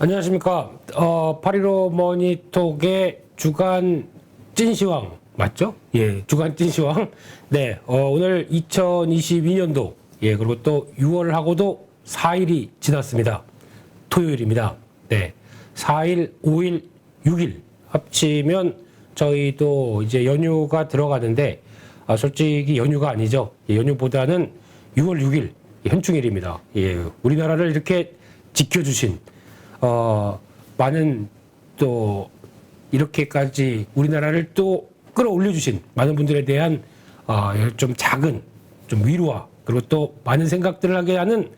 안녕하십니까. 8.15 머니톡의 주간 찐시황 맞죠? 예, 주간 찐시황. 네, 오늘 2022년도, 예, 그리고 또 6월하고도 4일이 지났습니다. 토요일입니다. 네, 4일, 5일, 6일 합치면 저희도 이제 연휴가 들어가는데, 솔직히 연휴가 아니죠. 예, 연휴보다는 6월 6일 현충일입니다. 예, 우리나라를 이렇게 지켜주신 많은 또 이렇게까지 우리나라를 또 끌어올려 주신 많은 분들에 대한 좀 작은 좀 위로와 그리고 또 많은 생각들을 하게 하는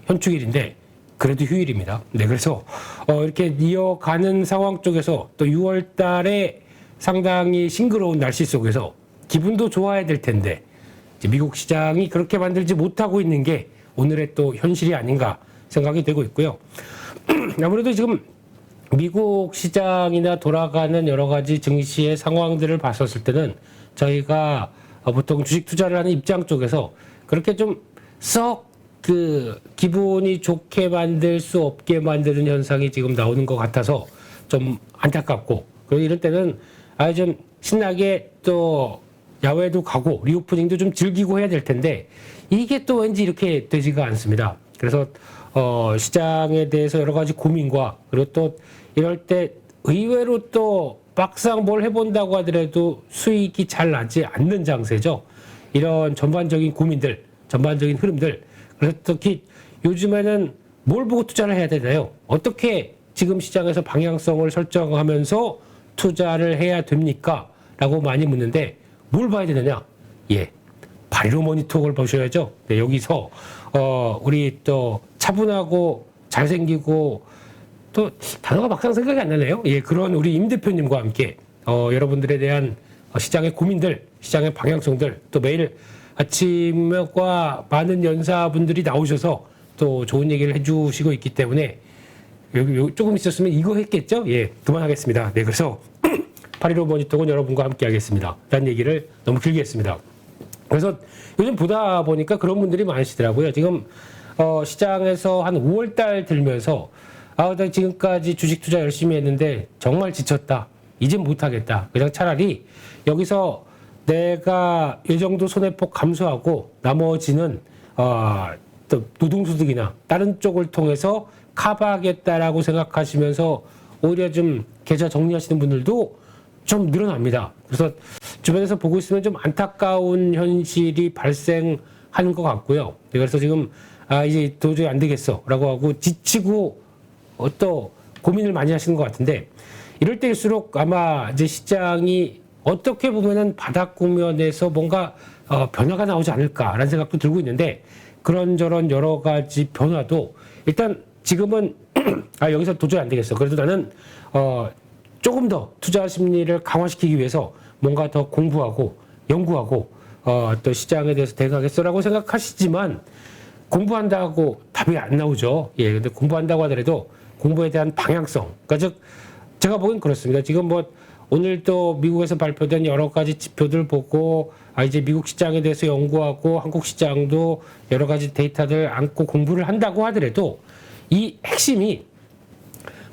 현충일인데 그래도 휴일입니다. 네, 그래서 이렇게 이어가는 상황 쪽에서 또 6월 달에 상당히 싱그러운 날씨 속에서 기분도 좋아야 될 텐데 이제 미국 시장이 그렇게 만들지 못하고 있는 게 오늘의 또 현실이 아닌가 생각이 되고 있고요. 아무래도 지금 미국 시장이나 돌아가는 여러 가지 증시의 상황들을 봤었을 때는 저희가 보통 주식 투자를 하는 입장 쪽에서 그렇게 좀 썩 그 기분이 좋게 만들 수 없게 만드는 현상이 지금 나오는 것 같아서 좀 안타깝고, 그리고 이럴 때는 좀 신나게 또 야외도 가고 리오프닝도 좀 즐기고 해야 될 텐데 이게 또 왠지 이렇게 되지가 않습니다. 그래서 시장에 대해서 여러 가지 고민과 그리고 또 이럴 때 의외로 또 막상 뭘 해본다고 하더라도 수익이 잘 나지 않는 장세죠. 이런 전반적인 고민들, 전반적인 흐름들. 그래서 특히 요즘에는 뭘 보고 투자를 해야 되나요? 어떻게 지금 시장에서 방향성을 설정하면서 투자를 해야 됩니까? 라고 많이 묻는데 뭘 봐야 되느냐? 예. 8.15 머니톡을 보셔야죠. 네, 여기서 우리 또 차분하고 잘생기고 또 단어가 막상 생각이 안 나네요. 예, 그런 우리 임 대표님과 함께 여러분들에 대한 시장의 고민들, 시장의 방향성들, 또 매일 아침과 많은 연사분들이 나오셔서 또 좋은 얘기를 해주시고 있기 때문에 여기 조금 있었으면 이거 했겠죠? 예, 그만하겠습니다. 네, 그래서 8.15 머니톡은 여러분과 함께 하겠습니다. 라는 얘기를 너무 길게 했습니다. 그래서 요즘 보다 보니까 그런 분들이 많으시더라고요. 지금 시장에서 한 5월달 들면서 나 지금까지 주식 투자 열심히 했는데 정말 지쳤다. 이젠 못하겠다. 그냥 차라리 여기서 내가 이 정도 손해폭 감소하고 나머지는 또 노동소득이나 다른 쪽을 통해서 커버하겠다라고 생각하시면서 오히려 좀 계좌 정리하시는 분들도 좀 늘어납니다. 그래서 주변에서 보고 있으면 좀 안타까운 현실이 발생하는 것 같고요. 그래서 지금 이제 도저히 안 되겠어라고 하고 지치고 또 고민을 많이 하시는 것 같은데 이럴 때일수록 아마 이제 시장이 어떻게 보면은 바닥 국면에서 뭔가 변화가 나오지 않을까라는 생각도 들고 있는데 그런저런 여러 가지 변화도 일단 지금은 여기서 도저히 안 되겠어. 그래도 나는 조금 더 투자 심리를 강화시키기 위해서 뭔가 더 공부하고 연구하고 또 시장에 대해서 대응하겠어라고 생각하시지만 공부한다고 답이 안 나오죠. 예, 근데 공부한다고 하더라도 공부에 대한 방향성. 그러니까 즉 제가 보기엔 그렇습니다. 지금 뭐 오늘 또 미국에서 발표된 여러 가지 지표들 보고 이제 미국 시장에 대해서 연구하고 한국 시장도 여러 가지 데이터들 안고 공부를 한다고 하더라도 이 핵심이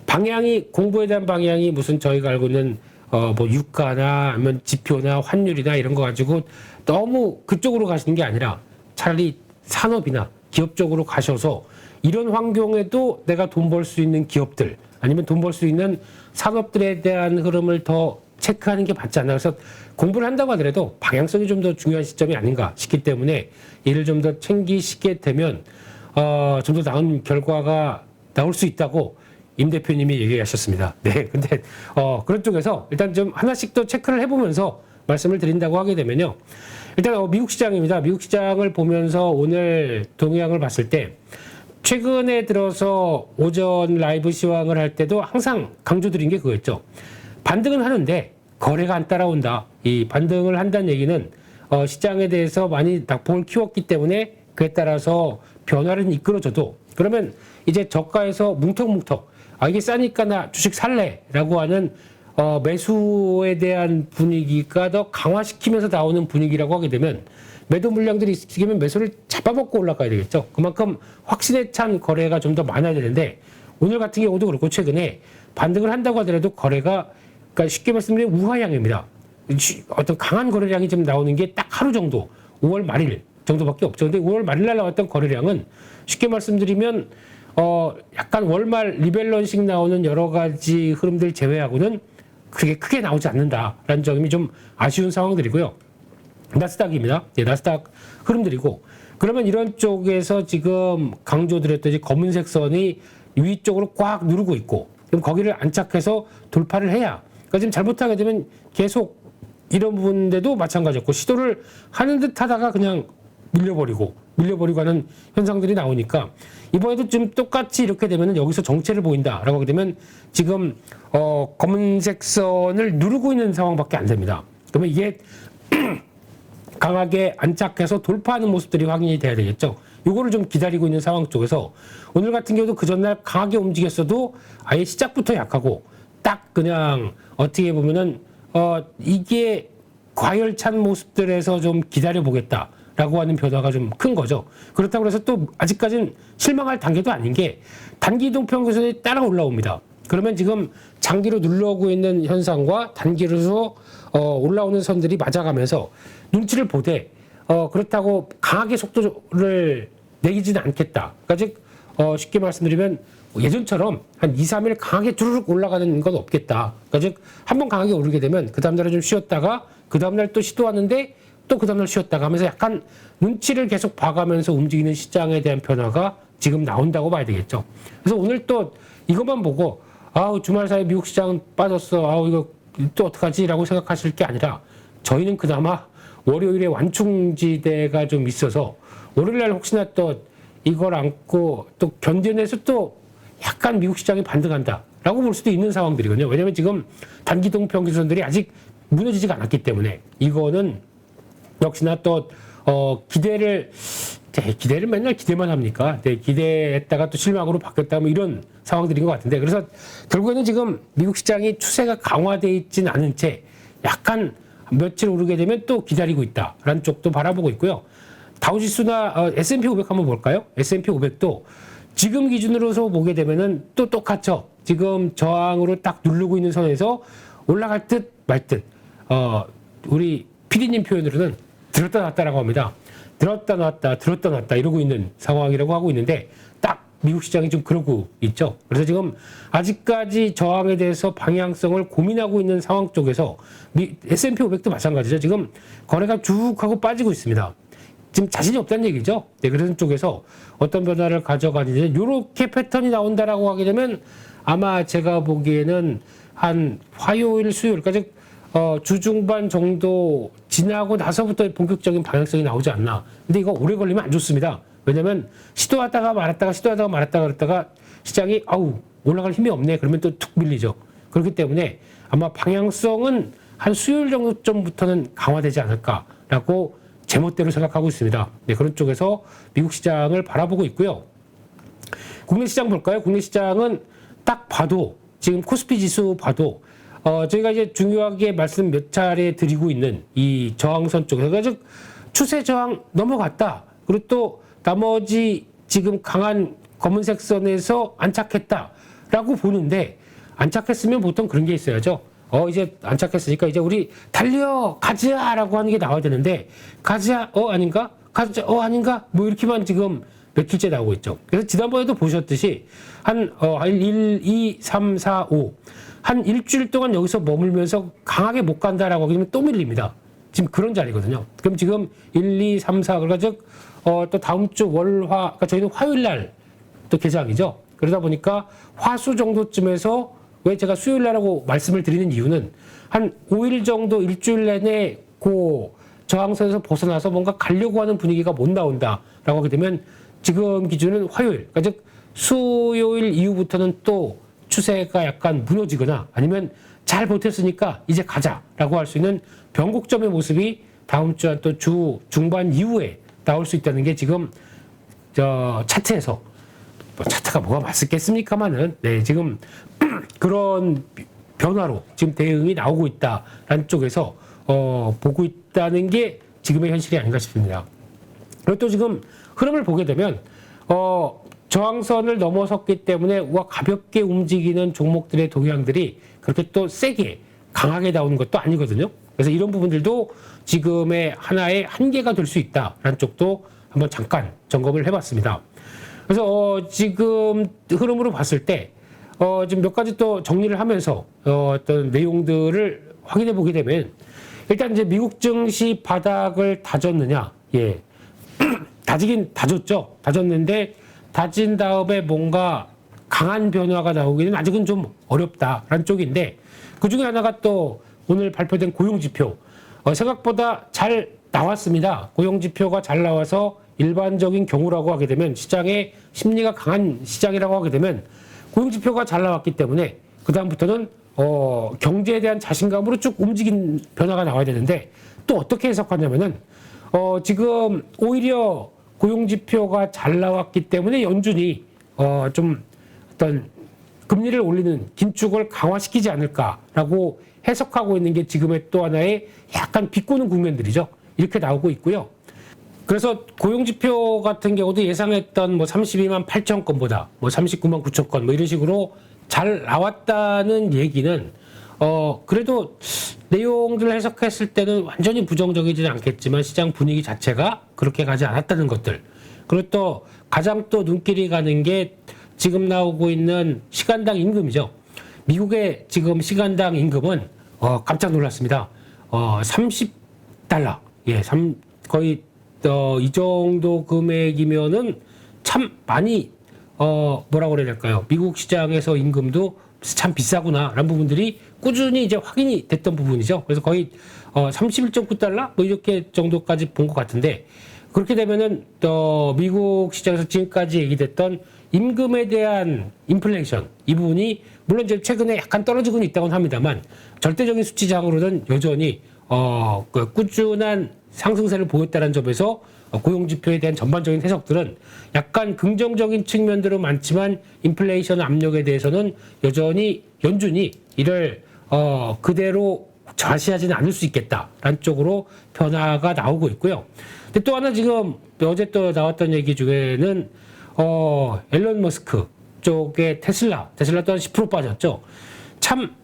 방향이 공부에 대한 방향이 무슨 저희가 알고 있는 뭐 유가나 아니면 지표나 환율이나 이런 거 가지고 너무 그쪽으로 가시는 게 아니라 차라리 산업이나 기업 쪽으로 가셔서 이런 환경에도 내가 돈 벌 수 있는 기업들 아니면 돈 벌 수 있는 산업들에 대한 흐름을 더 체크하는 게 맞지 않나. 그래서 공부를 한다고 하더라도 방향성이 좀 더 중요한 시점이 아닌가 싶기 때문에 이를 좀 더 챙기시게 되면 좀 더 나은 결과가 나올 수 있다고 임 대표님이 얘기하셨습니다. 네, 근데 그런 쪽에서 일단 좀 하나씩 또 체크를 해보면서 말씀을 드린다고 하게 되면요. 일단 미국 시장입니다. 미국 시장을 보면서 오늘 동향을 봤을 때 최근에 들어서 오전 라이브 시황을 할 때도 항상 강조드린 게 그거였죠. 반등은 하는데 거래가 안 따라온다. 이 반등을 한다는 얘기는 시장에 대해서 많이 낙폭을 키웠기 때문에 그에 따라서 변화를 이끌어줘도 그러면 이제 저가에서 뭉텅뭉텅 이게 싸니까 나 주식 살래라고 하는 매수에 대한 분위기가 더 강화시키면서 나오는 분위기라고 하게 되면 매도 물량들이 있으면 매수를 잡아먹고 올라가야 되겠죠. 그만큼 확신에 찬 거래가 좀 더 많아야 되는데 오늘 같은 경우도 그렇고 최근에 반등을 한다고 하더라도 거래가 그러니까 쉽게 말씀드리면 우하향입니다. 어떤 강한 거래량이 좀 나오는 게 딱 하루 정도 5월 말일 정도밖에 없죠. 근데 5월 말일 날 나왔던 거래량은 쉽게 말씀드리면 약간 월말 리밸런싱 나오는 여러 가지 흐름들 제외하고는 그게 크게 나오지 않는다라는 점이 좀 아쉬운 상황들이고요. 나스닥입니다. 네, 나스닥 흐름들이고 그러면 이런 쪽에서 지금 강조드렸듯이 검은색 선이 위쪽으로 꽉 누르고 있고 그럼 거기를 안착해서 돌파를 해야 그러니까 지금 잘못하게 되면 계속 이런 부분인데도 마찬가지였고 시도를 하는 듯 하다가 그냥 밀려버리고 하는 현상들이 나오니까 이번에도 좀 똑같이 이렇게 되면 여기서 정체를 보인다라고 하게 되면 지금 검은색 선을 누르고 있는 상황밖에 안 됩니다. 그러면 이게 강하게 안착해서 돌파하는 모습들이 확인이 돼야 되겠죠. 요거를 좀 기다리고 있는 상황 쪽에서 오늘 같은 경우도 그 전날 강하게 움직였어도 아예 시작부터 약하고 딱 그냥 어떻게 보면은 이게 과열찬 모습들에서 좀 기다려보겠다라고 하는 변화가 좀 큰 거죠. 그렇다고 해서 또 아직까지는 실망할 단계도 아닌 게 단기 이동 평균선이 따라 올라옵니다. 그러면 지금 장기로 눌러오고 있는 현상과 단기로서 올라오는 선들이 맞아가면서 눈치를 보되 그렇다고 강하게 속도를 내기지는 않겠다. 그러니까 즉 쉽게 말씀드리면 예전처럼 한 2, 3일 강하게 주르륵 올라가는 건 없겠다. 그러니까 즉 한 번 강하게 오르게 되면 그 다음날에 좀 쉬었다가 그 다음날 또 시도하는데 또 그 다음날 쉬었다가 하면서 약간 눈치를 계속 봐가면서 움직이는 시장에 대한 변화가 지금 나온다고 봐야 되겠죠. 그래서 오늘 또 이것만 보고 아우 주말 사이 미국 시장 빠졌어. 아우 이거 또 어떡하지라고 생각하실 게 아니라 저희는 그나마 월요일에 완충지대가 좀 있어서 월요일날 혹시나 또 이걸 안고 또 견뎌내서 또 약간 미국 시장이 반등한다라고 볼 수도 있는 상황들이거든요. 왜냐하면 지금 단기동 평균선들이 아직 무너지지가 않았기 때문에 이거는 역시나 또 기대를 맨날 기대만 합니까? 네, 기대했다가 또 실망으로 바뀌었다 뭐 이런 상황들인 것 같은데 그래서 결국에는 지금 미국 시장이 추세가 강화되어 있진 않은 채 약간 며칠 오르게 되면 또 기다리고 있다라는 쪽도 바라보고 있고요. 다우지수나 S&P 500 한번 볼까요? S&P 500도 지금 기준으로서 보게 되면은 또 똑같죠. 지금 저항으로 딱 누르고 있는 선에서 올라갈 듯 말 듯. 우리 PD님 표현으로는 들었다 놨다라고 합니다. 들었다 놨다 이러고 있는 상황이라고 하고 있는데 딱 미국 시장이 좀 그러고 있죠. 그래서 지금 아직까지 저항에 대해서 방향성을 고민하고 있는 상황 쪽에서 S&P 500도 마찬가지죠. 지금 거래가 쭉 하고 빠지고 있습니다. 지금 자신이 없다는 얘기죠. 네, 그런 쪽에서 어떤 변화를 가져가는지 이렇게 패턴이 나온다라고 하게 되면 아마 제가 보기에는 한 화요일, 수요일까지 주중반 정도 지나고 나서부터 본격적인 방향성이 나오지 않나. 근데 이거 오래 걸리면 안 좋습니다. 왜냐면 시도하다가 말았다가 그랬다가 시장이 올라갈 힘이 없네. 그러면 또 툭 밀리죠. 그렇기 때문에 아마 방향성은 한 수요일 정도쯤부터는 강화되지 않을까라고 제멋대로 생각하고 있습니다. 네, 그런 쪽에서 미국 시장을 바라보고 있고요. 국내 시장 볼까요? 국내 시장은 딱 봐도 지금 코스피 지수 봐도 저희가 이제 중요하게 말씀 몇 차례 드리고 있는 이 저항선 쪽에서 즉 추세 저항 넘어갔다. 그리고 또 나머지 지금 강한 검은색 선에서 안착했다라고 보는데 안착했으면 보통 그런 게 있어야죠. 이제 안착했으니까 이제 우리 달려 가자라고 하는 게 나와야 되는데 가자 아닌가 가자 아닌가 뭐 이렇게만 지금 며칠째 나오고 있죠. 그래서 지난번에도 보셨듯이 한 1, 2, 3, 4, 5 한 일주일 동안 여기서 머물면서 강하게 못 간다라고 하면 또 밀립니다. 지금 그런 자리거든요. 그럼 지금 1, 2, 3, 4 그러니까 즉 또 다음 주 월화 그러니까 저희는 화요일 날 또 개장이죠. 그러다 보니까 화수 정도쯤에서 왜 제가 수요일 날하고 말씀을 드리는 이유는 한 5일 정도 일주일 내내 그 저항선에서 벗어나서 뭔가 가려고 하는 분위기가 못 나온다라고 하게 되면 지금 기준은 화요일, 그러니까 즉 수요일 이후부터는 또 추세가 약간 무너지거나 아니면 잘 버텼으니까 이제 가자라고 할 수 있는 변곡점의 모습이 다음 주 한 또 주 중반 이후에 나올 수 있다는 게 지금 차트에서 차트가 뭐가 맞겠습니까마는 네, 지금 그런 변화로 지금 대응이 나오고 있다라는 쪽에서 보고 있다는 게 지금의 현실이 아닌가 싶습니다. 그리고 또 지금 흐름을 보게 되면 저항선을 넘어섰기 때문에 우와 가볍게 움직이는 종목들의 동향들이 그렇게 또 세게 강하게 나오는 것도 아니거든요. 그래서 이런 부분들도 지금의 하나의 한계가 될 수 있다라는 쪽도 한번 잠깐 점검을 해봤습니다. 그래서 지금 흐름으로 봤을 때 지금 몇 가지 또 정리를 하면서 어떤 내용들을 확인해 보게 되면 일단 이제 미국 증시 바닥을 다졌느냐, 예, 다지긴 다졌죠. 다졌는데 다진 다음에 뭔가 강한 변화가 나오기는 아직은 좀 어렵다라는 쪽인데 그 중에 하나가 또 오늘 발표된 고용지표 생각보다 잘 나왔습니다. 고용지표가 잘 나와서 일반적인 경우라고 하게 되면 시장의 심리가 강한 시장이라고 하게 되면 고용지표가 잘 나왔기 때문에 그 다음부터는 경제에 대한 자신감으로 쭉 움직인 변화가 나와야 되는데 또 어떻게 해석하냐면은 지금 오히려 고용지표가 잘 나왔기 때문에 연준이 좀 어떤 금리를 올리는 긴축을 강화시키지 않을까라고 해석하고 있는 게 지금의 또 하나의 약간 비꼬는 국면들이죠. 이렇게 나오고 있고요. 그래서 고용지표 같은 경우도 예상했던 뭐 32만 8천 건보다 뭐 39만 9천 건 뭐 이런 식으로 잘 나왔다는 얘기는 그래도 내용들을 해석했을 때는 완전히 부정적이지는 않겠지만 시장 분위기 자체가 그렇게 가지 않았다는 것들. 그리고 또 가장 또 눈길이 가는 게 지금 나오고 있는 시간당 임금이죠. 미국의 지금 시간당 임금은 깜짝 놀랐습니다. 30달러. 예, 거의 이 정도 금액이면은 참 많이 뭐라고 그래야 될까요? 미국 시장에서 임금도 참 비싸구나라는 부분들이 꾸준히 이제 확인이 됐던 부분이죠. 그래서 거의 31.9달러 뭐 이렇게 정도까지 본 것 같은데 그렇게 되면은 또 미국 시장에서 지금까지 얘기됐던 임금에 대한 인플레이션 이 부분이 물론 이제 최근에 약간 떨어지고는 있다고는 합니다만 절대적인 수치상으로는 여전히 그 꾸준한 상승세를 보였다는 점에서 고용지표에 대한 전반적인 해석들은 약간 긍정적인 측면들은 많지만 인플레이션 압력에 대해서는 여전히 연준이 이를 그대로 좌시하지는 않을 수 있겠다라는 쪽으로 변화가 나오고 있고요. 근데 또 하나 지금 어제 또 나왔던 얘기 중에는 앨런 머스크 쪽의 테슬라 또한 10% 빠졌죠. 참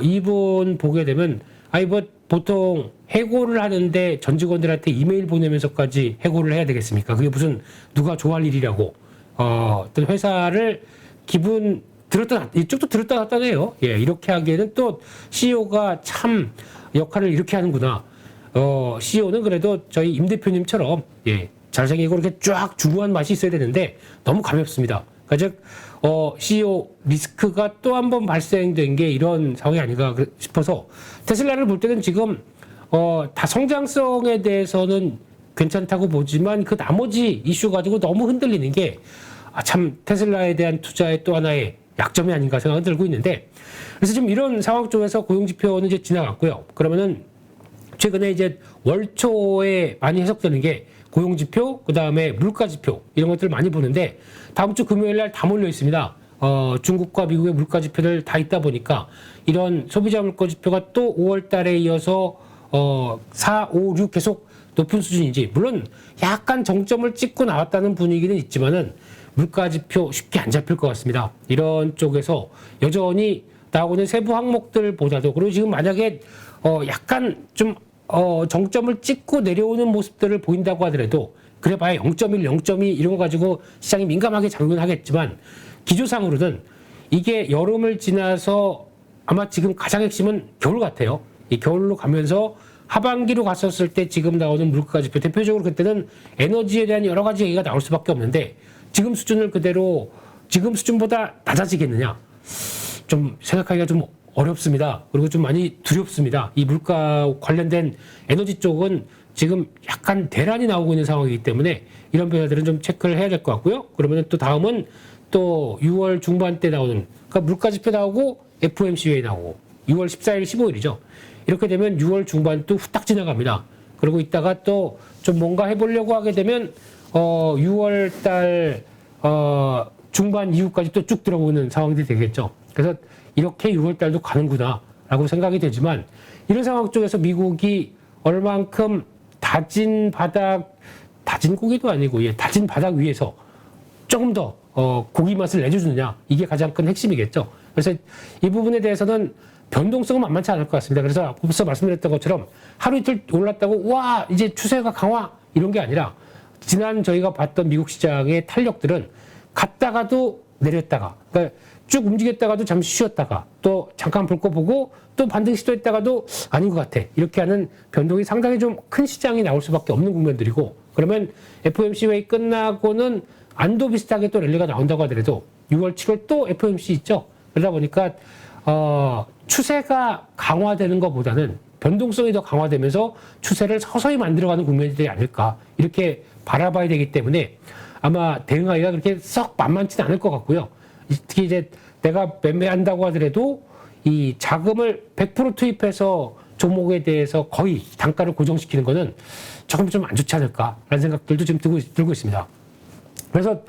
이분 보게 되면 뭐 보통 해고를 하는데 전 직원들한테 이메일 보내면서까지 해고를 해야 되겠습니까? 그게 무슨 누가 좋아할 일이라고 어떤 회사를 기분 들었다 이쪽도 들었다 놨다 해요. 예, 이렇게 하기에는 또 CEO가 참 역할을 이렇게 하는구나. CEO는 그래도 저희 임 대표님처럼 예, 잘생기고 이렇게 쫙 중후한 맛이 있어야 되는데 너무 가볍습니다. 그러니까 즉 CEO 리스크가 또 한 번 발생된 게 이런 상황이 아닌가 싶어서 테슬라를 볼 때는 지금 다 성장성에 대해서는 괜찮다고 보지만 그 나머지 이슈 가지고 너무 흔들리는 게 참 테슬라에 대한 투자의 또 하나의 약점이 아닌가 생각이 들고 있는데 그래서 지금 이런 상황 쪽에서 고용지표는 이제 지나갔고요. 그러면은 최근에 이제 월초에 많이 해석되는 게 고용지표, 그 다음에 물가지표 이런 것들을 많이 보는데 다음 주 금요일 날 다 몰려 있습니다. 중국과 미국의 물가지표들 다 있다 보니까 이런 소비자 물가지표가 또 5월 달에 이어서 4, 5, 6 계속 높은 수준인지 물론 약간 정점을 찍고 나왔다는 분위기는 있지만은 물가지표 쉽게 안 잡힐 것 같습니다. 이런 쪽에서 여전히 나오는 세부 항목들보다도 그리고 지금 만약에 약간 좀 정점을 찍고 내려오는 모습들을 보인다고 하더라도 그래봐야 0.1, 0.2 이런 거 가지고 시장이 민감하게 작용하겠지만 기조상으로는 이게 여름을 지나서 아마 지금 가장 핵심은 겨울 같아요. 이 겨울로 가면서 하반기로 갔었을 때 지금 나오는 물가지표 대표적으로 그때는 에너지에 대한 여러 가지 얘기가 나올 수밖에 없는데 지금 수준을 그대로 지금 수준보다 낮아지겠느냐 좀 생각하기가 좀 어렵습니다. 그리고 좀 많이 두렵습니다. 이 물가 관련된 에너지 쪽은 지금 약간 대란이 나오고 있는 상황이기 때문에 이런 변화들은 좀 체크를 해야 될 것 같고요. 그러면 또 다음은 또 6월 중반 때 나오는 그러니까 물가지표 나오고 FOMC 나오고 6월 14일, 15일이죠. 이렇게 되면 6월 중반 또 후딱 지나갑니다. 그리고 이따가 또 좀 뭔가 해보려고 하게 되면 6월 달 중반 이후까지 또 쭉 들어오는 상황이 되겠죠. 그래서 이렇게 6월 달도 가는구나라고 생각이 되지만 이런 상황 쪽에서 미국이 얼만큼 다진 고기도 아니고 다진 바닥 위에서 조금 더 고기 맛을 내주느냐, 이게 가장 큰 핵심이겠죠. 그래서 이 부분에 대해서는 변동성은 만만치 않을 것 같습니다. 그래서 앞서 말씀드렸던 것처럼 하루 이틀 올랐다고 와 이제 추세가 강화 이런 게 아니라 지난 저희가 봤던 미국 시장의 탄력들은 갔다가도 내렸다가, 그러니까 쭉 움직였다가도 잠시 쉬었다가 또 잠깐 불 거 보고 또 반등 시도했다가도 아닌 것 같아, 이렇게 하는 변동이 상당히 좀 큰 시장이 나올 수밖에 없는 국면들이고, 그러면 FOMC 회의 끝나고는 안도 비슷하게 또 랠리가 나온다고 하더라도 6월, 7월 또 FOMC 있죠. 그러다 보니까 추세가 강화되는 것보다는 변동성이 더 강화되면서 추세를 서서히 만들어가는 국면들이 아닐까, 이렇게 바라봐야 되기 때문에 아마 대응하기가 그렇게 썩 만만치는 않을 것 같고요. 특히 이제 내가 매매한다고 하더라도 이 자금을 100% 투입해서 종목에 대해서 거의 단가를 고정시키는 거는 조금 좀 안 좋지 않을까라는 생각들도 지금 들고 있습니다. 그래서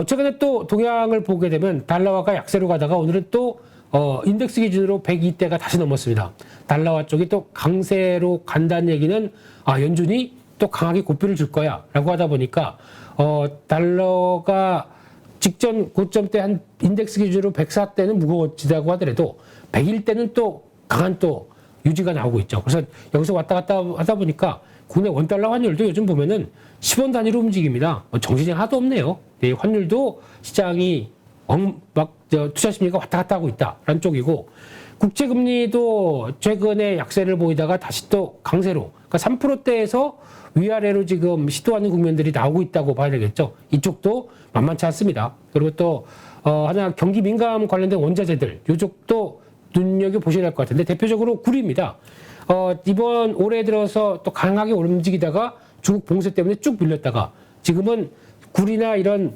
최근에 또 동향을 보게 되면 달러화가 약세로 가다가 오늘은 또 인덱스 기준으로 102대가 다시 넘었습니다. 달러화 쪽이 또 강세로 간다는 얘기는 연준이 또 강하게 고삐를 줄 거야 라고 하다 보니까 달러가 직전 고점 때 한 인덱스 기준으로 104대는 무거워지다고 하더라도 101대는 또 강한 또 유지가 나오고 있죠. 그래서 여기서 왔다 갔다 하다 보니까 국내 원달러 환율도 요즘 보면은 10원 단위로 움직입니다. 정신이 하나도 없네요. 네, 환율도 시장이 투자 심리가 왔다 갔다 하고 있다라는 쪽이고, 국채금리도 최근에 약세를 보이다가 다시 또 강세로, 그러니까 3%대에서 위아래로 지금 시도하는 국면들이 나오고 있다고 봐야 되겠죠. 이쪽도 만만치 않습니다. 그리고 또 하나 경기 민감 관련된 원자재들, 이쪽도 눈여겨보셔야 할 것 같은데, 대표적으로 구리입니다. 이번 올해 들어서 또 강하게 움직이다가 중국 봉쇄 때문에 쭉 밀렸다가 지금은 구리나 이런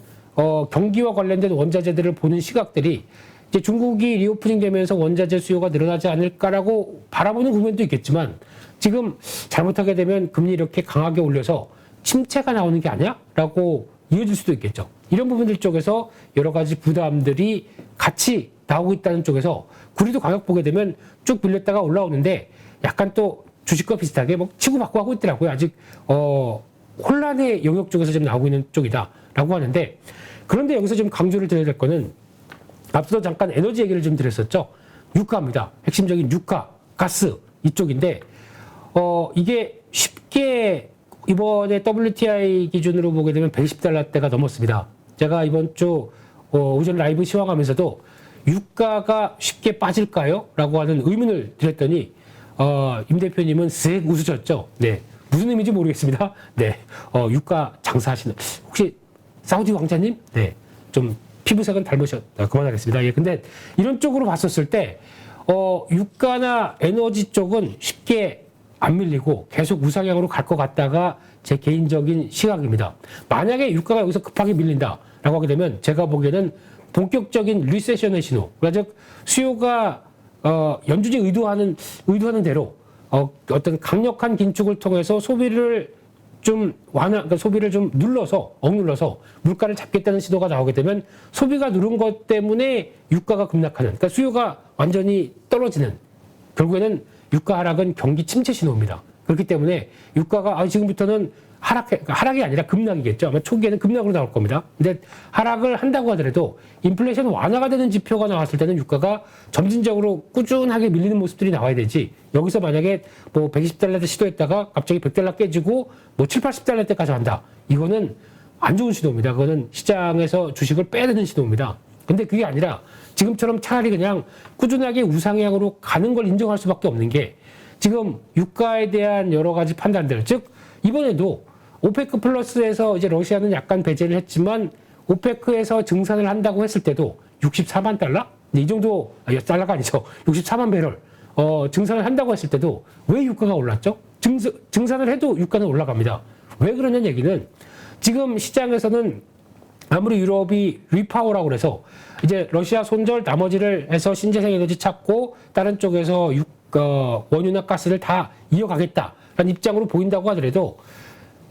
경기와 관련된 원자재들을 보는 시각들이 이제 중국이 리오프닝 되면서 원자재 수요가 늘어나지 않을까라고 바라보는 국면도 있겠지만, 지금 잘못하게 되면 금리 이렇게 강하게 올려서 침체가 나오는 게 아니야? 라고 이어질 수도 있겠죠. 이런 부분들 쪽에서 여러 가지 부담들이 같이 나오고 있다는 쪽에서 구리도 가격 보게 되면 쭉 밀렸다가 올라오는데 약간 또 주식과 비슷하게 뭐 치고받고 하고 있더라고요. 아직 혼란의 영역 쪽에서 좀 나오고 있는 쪽이다라고 하는데, 그런데 여기서 좀 강조를 드려야 될 거는 앞서 잠깐 에너지 얘기를 좀 드렸었죠. 유가입니다. 핵심적인 유가, 가스 이쪽인데 이게 쉽게 이번에 WTI 기준으로 보게 되면 120달러대가 넘었습니다. 제가 이번 주 오전 라이브 시황하면서도 유가가 쉽게 빠질까요? 라고 하는 의문을 드렸더니 임 대표님은 쓱 웃으셨죠. 네, 무슨 의미인지 모르겠습니다. 네, 유가 장사하시는 혹시 사우디 왕자님? 네, 좀 피부색은 닮으셨다. 그만하겠습니다. 예, 근데 이런 쪽으로 봤었을 때 유가나 에너지 쪽은 쉽게 안 밀리고 계속 우상향으로 갈 것 같다가 제 개인적인 시각입니다. 만약에 유가가 여기서 급하게 밀린다라고 하게 되면 제가 보기에는 본격적인 리세션의 신호, 그러니까 즉 수요가 연준이 의도하는 대로 어떤 강력한 긴축을 통해서 소비를 좀 그러니까 소비를 좀 억눌러서 물가를 잡겠다는 시도가 나오게 되면 소비가 누른 것 때문에 유가가 급락하는, 그러니까 수요가 완전히 떨어지는, 결국에는 유가 하락은 경기 침체 신호입니다. 그렇기 때문에 유가가 지금부터는 하락이 아니라 급락이겠죠. 아마 초기에는 급락으로 나올 겁니다. 근데 하락을 한다고 하더라도 인플레이션 완화가 되는 지표가 나왔을 때는 유가가 점진적으로 꾸준하게 밀리는 모습들이 나와야 되지, 여기서 만약에 뭐 120달러대 시도했다가 갑자기 100달러 깨지고 뭐 7, 80달러대까지 한다. 이거는 안 좋은 신호입니다. 그거는 시장에서 주식을 빼야 되는 신호입니다. 근데 그게 아니라 지금처럼 차라리 그냥 꾸준하게 우상향으로 가는 걸 인정할 수밖에 없는 게, 지금 유가에 대한 여러 가지 판단들, 즉 이번에도 오페크 플러스에서 이제 러시아는 약간 배제를 했지만 오페크에서 증산을 한다고 했을 때도 64만 달러? 이 정도, 달러가 아니죠. 64만 배럴 증산을 한다고 했을 때도 왜 유가가 올랐죠? 증산을 해도 유가는 올라갑니다. 왜 그러냐는 얘기는, 지금 시장에서는 아무리 유럽이 리파워라고 그래서 이제 러시아 손절 나머지를 해서 신재생 에너지 찾고 다른 쪽에서 원유나 가스를 다 이어가겠다라는 입장으로 보인다고 하더라도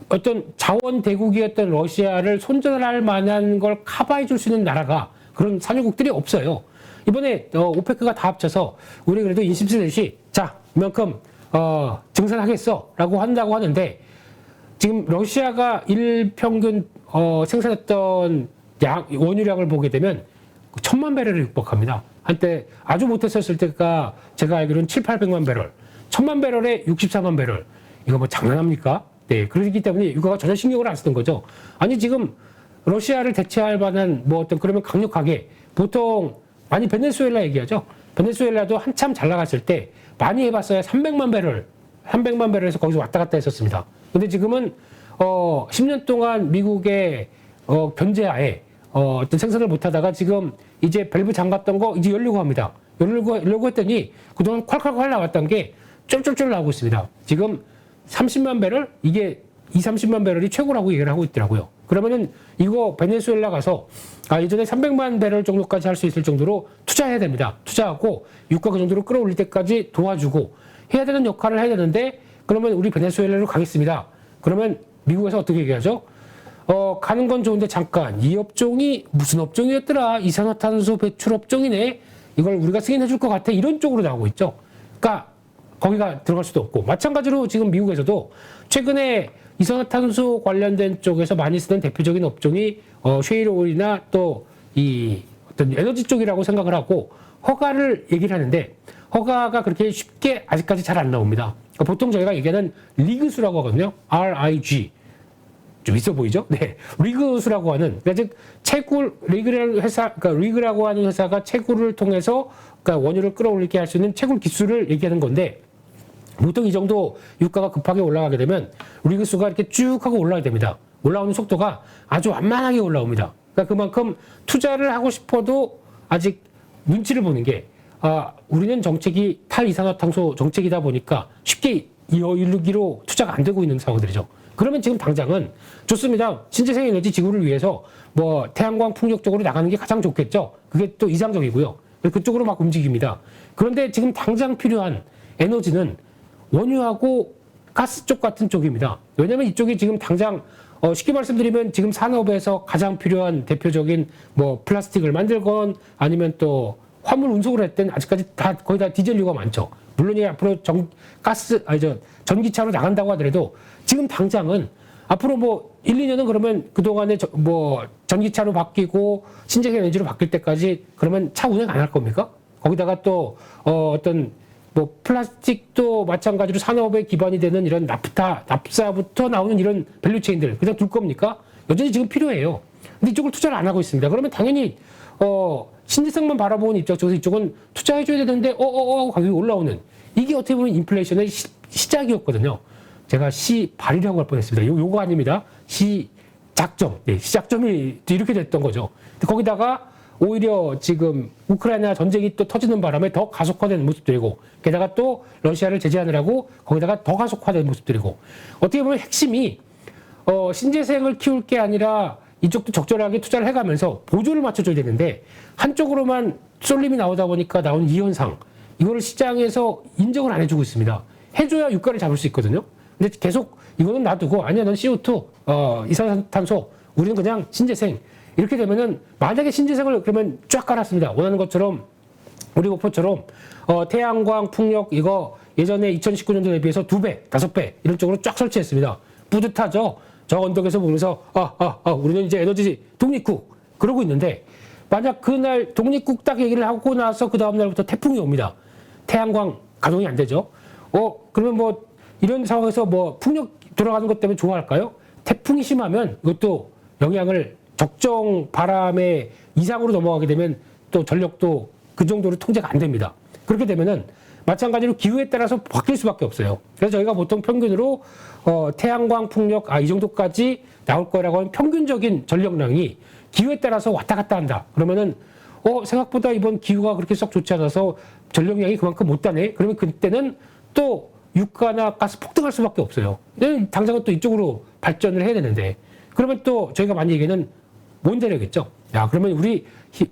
어떤 자원 대국이었던 러시아를 손절할 만한 걸 커버해 줄 수 있는 나라가, 그런 산유국들이 없어요. 이번에 오페크가 다 합쳐서 우리 그래도 인심스 넷이 자 이만큼 증산하겠어 라고 한다고 하는데, 지금 러시아가 일평균 생산했던 원유량을 보게 되면 1,000만 배럴에 육박합니다. 한때 아주 못했었을 때가 제가 알기로는 7,800만 배럴, 1,000만 배럴에 64만 배럴. 이거 뭐 장난합니까? 네, 그렇기 때문에 유가가 전혀 신경을 안 쓰던 거죠. 아니 지금 러시아를 대체할 만한 뭐 어떤 그러면 강력하게 보통 많이 베네수엘라 얘기하죠. 베네수엘라도 한참 잘 나갔을 때 많이 해봤어야 300만 배럴에서 거기서 왔다 갔다 했었습니다. 근데 지금은 10년 동안 미국의 견제하에 어떤 생산을 못하다가 지금 이제 밸브 잠갔던 거 이제 열려고 합니다. 열려고 했더니 그동안 콸콸콸 나왔던 게 쫄쫄쫄 나오고 있습니다. 지금 30만 배럴 이게 30만 배럴이 최고라고 얘기를 하고 있더라고요. 그러면은 이거 베네수엘라 가서 예전에 300만 배럴 정도까지 할 수 있을 정도로 투자해야 됩니다. 투자하고 유가 그 정도로 끌어올릴 때까지 도와주고 해야 되는 역할을 해야 되는데 그러면 우리 베네수엘라로 가겠습니다. 그러면 미국에서 어떻게 얘기하죠? 가는 건 좋은데 잠깐 이 업종이 무슨 업종이었더라? 이산화탄소 배출 업종이네. 이걸 우리가 승인해 줄 것 같아. 이런 쪽으로 나오고 있죠. 그러니까 거기가 들어갈 수도 없고 마찬가지로 지금 미국에서도 최근에 이산화탄소 관련된 쪽에서 많이 쓰는 대표적인 업종이 쉐일 오일이나 또 이 어떤 에너지 쪽이라고 생각을 하고 허가를 얘기를 하는데 허가가 그렇게 쉽게 아직까지 잘 안 나옵니다. 그러니까 보통 저희가 얘기하는 리그수라고 하거든요. RIG. 좀 있어 보이죠? 네. 리그수라고 하는, 그러니까 즉, 리그라는 회사, 그러니까 리그라고 하는 회사가 채굴을 통해서, 그러니까 원유를 끌어올리게 할 수 있는 채굴 기술을 얘기하는 건데, 보통 이 정도 유가가 급하게 올라가게 되면, 리그수가 이렇게 쭉 하고 올라가게 됩니다. 올라오는 속도가 아주 완만하게 올라옵니다. 그러니까 그만큼 투자를 하고 싶어도 아직 눈치를 보는 게, 우리는 정책이 탈이산화탄소 정책이다 보니까 쉽게 이루기로 투자가 안 되고 있는 상황들이죠. 그러면 지금 당장은 좋습니다. 신재생 에너지 지구를 위해서 뭐 태양광 풍력 쪽으로 나가는 게 가장 좋겠죠. 그게 또 이상적이고요. 그쪽으로 막 움직입니다. 그런데 지금 당장 필요한 에너지는 원유하고 가스 쪽 같은 쪽입니다. 왜냐하면 이쪽이 지금 당장 쉽게 말씀드리면 지금 산업에서 가장 필요한 대표적인 뭐 플라스틱을 만들건 아니면 또 화물 운송을 했던 아직까지 거의 다 디젤류가 많죠. 물론 이 앞으로 전기차로 나간다고 하더라도 지금 당장은 앞으로 뭐 1, 2년은 그러면 그동안에 전기차로 바뀌고 신재생 에너지로 바뀔 때까지 그러면 차 운행 안 할 겁니까? 거기다가 또 어떤 뭐 플라스틱도 마찬가지로 산업에 기반이 되는 이런 납사부터 나오는 이런 밸류체인들 그냥 둘 겁니까? 여전히 지금 필요해요. 근데 이쪽을 투자를 안 하고 있습니다. 그러면 당연히 신재생만 바라보는 입장 쪽에서 이쪽은 투자해줘야 되는데 하고 가격이 올라오는 이게 어떻게 보면 인플레이션의 시작이었거든요. 제가 시발이라고 할 뻔했습니다. 요거 아닙니다. 시작점. 네, 시작점이 이렇게 됐던 거죠. 거기다가 오히려 지금 우크라이나 전쟁이 또 터지는 바람에 더 가속화되는 모습들이고 게다가 또 러시아를 제재하느라고 거기다가 더 가속화되는 모습들이고 어떻게 보면 핵심이 신재생을 키울 게 아니라 이쪽도 적절하게 투자를 해가면서 보조를 맞춰줘야 되는데 한쪽으로만 쏠림이 나오다 보니까 나오는 이 현상 이거를 시장에서 인정을 안 해주고 있습니다. 해줘야 유가를 잡을 수 있거든요. 근데 계속 이거는 놔두고 아니야 넌 CO2 이산화탄소 우리는 그냥 신재생 이렇게 되면은 만약에 신재생을 그러면 쫙 깔았습니다. 원하는 것처럼 우리 목표처럼 태양광 풍력 이거 예전에 2019년도 대비해서 2배, 5배 이런 쪽으로 쫙 설치했습니다. 뿌듯하죠. 저 언덕에서 보면서 우리는 이제 에너지 독립국 그러고 있는데 만약 그날 독립국 딱 얘기를 하고 나서 그 다음 날부터 태풍이 옵니다. 태양광 가동이 안 되죠. 그러면 뭐 이런 상황에서 뭐 풍력 돌아가는 것 때문에 좋아할까요? 태풍이 심하면 이것도 영향을 적정 바람의 이상으로 넘어가게 되면 또 전력도 그 정도로 통제가 안 됩니다. 그렇게 되면은 마찬가지로 기후에 따라서 바뀔 수밖에 없어요. 그래서 저희가 보통 평균으로 태양광 풍력 이 정도까지 나올 거라고 하는 평균적인 전력량이 기후에 따라서 왔다 갔다 한다. 그러면은 생각보다 이번 기후가 그렇게 썩 좋지 않아서 전력량이 그만큼 못 따네. 그러면 그때는 또 유가나 가스 폭등할 수밖에 없어요. 당장은 또 이쪽으로 발전을 해야 되는데 그러면 또 저희가 많이 얘기하는 원자력이겠죠. 그러면 우리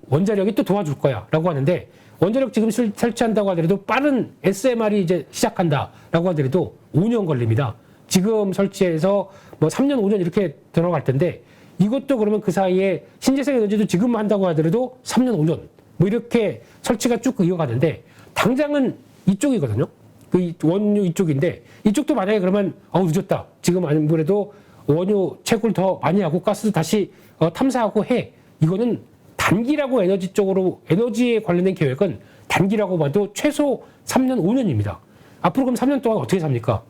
원자력이 또 도와줄 거야 라고 하는데 원자력 지금 설치한다고 하더라도 빠른 SMR이 이제 시작한다라고 하더라도 5년 걸립니다. 지금 설치해서 뭐 3년, 5년 이렇게 들어갈 텐데 이것도 그러면 그 사이에 신재생 에너지도 지금 한다고 하더라도 3년, 5년 뭐 이렇게 설치가 쭉 이어가는데 당장은 이쪽이거든요. 그 원유 이쪽인데 이쪽도 만약에 그러면 늦었다. 지금 아무래도 원유 채굴 더 많이 하고 가스도 다시 탐사하고 해. 이거는 단기라고 에너지에 관련된 계획은 단기라고 봐도 최소 3년, 5년입니다. 앞으로 그럼 3년 동안 어떻게 삽니까?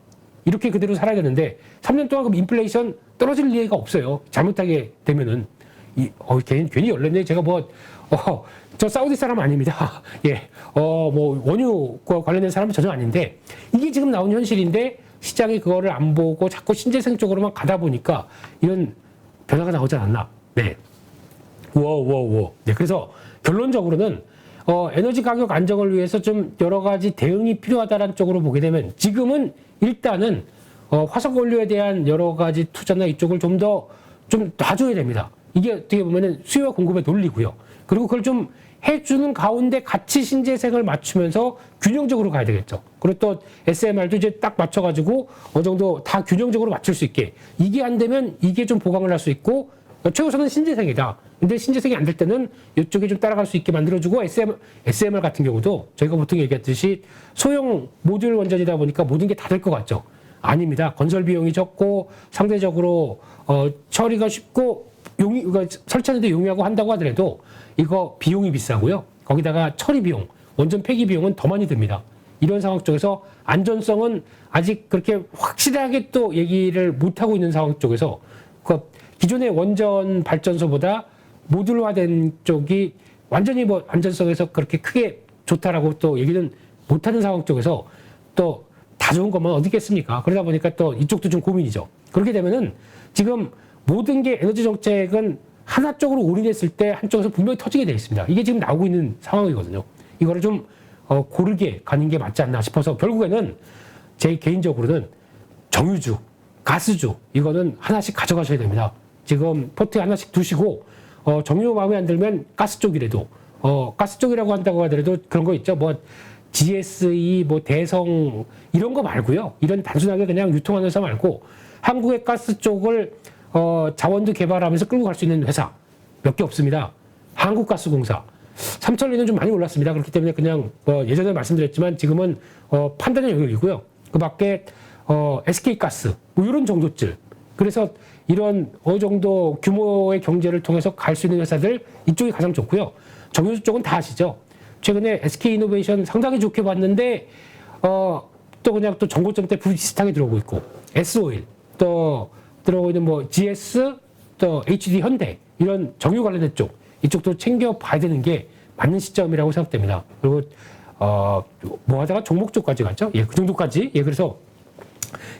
이렇게 그대로 살아야 되는데 3년 동안 그럼 인플레이션 떨어질 리가 없어요. 잘못하게 되면은 괜히 열렸네. 제가 저 사우디 사람 아닙니다. 예, 원유과 관련된 사람은 전혀 아닌데 이게 지금 나온 현실인데 시장이 그거를 안 보고 자꾸 신재생 쪽으로만 가다 보니까 이런 변화가 나오지 않았나. 네. 네, 그래서 결론적으로는 에너지 가격 안정을 위해서 좀 여러 가지 대응이 필요하다는 쪽으로 보게 되면 지금은 일단은 화석 원료에 대한 여러 가지 투자나 이쪽을 좀 놔줘야 됩니다. 이게 어떻게 보면은 수요와 공급의 논리고요. 그리고 그걸 좀 해주는 가운데 같이 신재생을 맞추면서 균형적으로 가야 되겠죠. 그리고 또 SMR도 이제 딱 맞춰가지고 어느 정도 다 균형적으로 맞출 수 있게 이게 안 되면 이게 좀 보강을 할 수 있고 최우선은 신재생이다. 근데 신재생이 안 될 때는 이쪽에 좀 따라갈 수 있게 만들어주고 SMR 같은 경우도 저희가 보통 얘기했듯이 소형 모듈 원전이다 보니까 모든 게 다 될 것 같죠. 아닙니다. 건설 비용이 적고 상대적으로 처리가 쉽고 설치하는데 용이하고 한다고 하더라도 이거 비용이 비싸고요. 거기다가 처리 비용, 원전 폐기 비용은 더 많이 듭니다. 이런 상황 쪽에서 안전성은 아직 그렇게 확실하게 또 얘기를 못하고 있는 상황 쪽에서 기존의 원전 발전소보다 모듈화된 쪽이 완전히 안전성에서 그렇게 크게 좋다라고 또 얘기는 못하는 상황 쪽에서 또 다 좋은 것만 어디 있겠습니까? 그러다 보니까 또 이쪽도 좀 고민이죠. 그렇게 되면은 지금 모든 게 에너지 정책은 하나 쪽으로 올인했을 때 한쪽에서 분명히 터지게 되어 있습니다. 이게 지금 나오고 있는 상황이거든요. 이거를 좀 고르게 가는 게 맞지 않나 싶어서 결국에는 제 개인적으로는 정유주, 가스주 이거는 하나씩 가져가셔야 됩니다. 지금 포트에 하나씩 두시고 정유 마음에 안 들면 가스 쪽이라도 가스 쪽이라고 한다고 하더라도 그런 거 있죠. GSE, 대성 이런 거 말고요. 이런 단순하게 그냥 유통하는 회사 말고 한국의 가스 쪽을 자원도 개발하면서 끌고 갈 수 있는 회사 몇 개 없습니다. 한국가스공사. 삼천리는 좀 많이 올랐습니다. 그렇기 때문에 그냥 예전에 말씀드렸지만 지금은 판단의 영역이고요. 그 밖에 SK가스 이런 정도쯤. 그래서 이런 어느 정도 규모의 경제를 통해서 갈 수 있는 회사들 이쪽이 가장 좋고요. 정유주 쪽은 다 아시죠. 최근에 SK이노베이션 상당히 좋게 봤는데 또 그냥 또 정고점 때 비슷하게 들어오고 있고 S오일 또 들어오고 있는 GS 또 HD 현대 이런 정유 관련된 쪽 이쪽도 챙겨봐야 되는 게 맞는 시점이라고 생각됩니다. 그리고 하다가 종목 쪽까지 갔죠? 예, 그 정도까지. 예, 그래서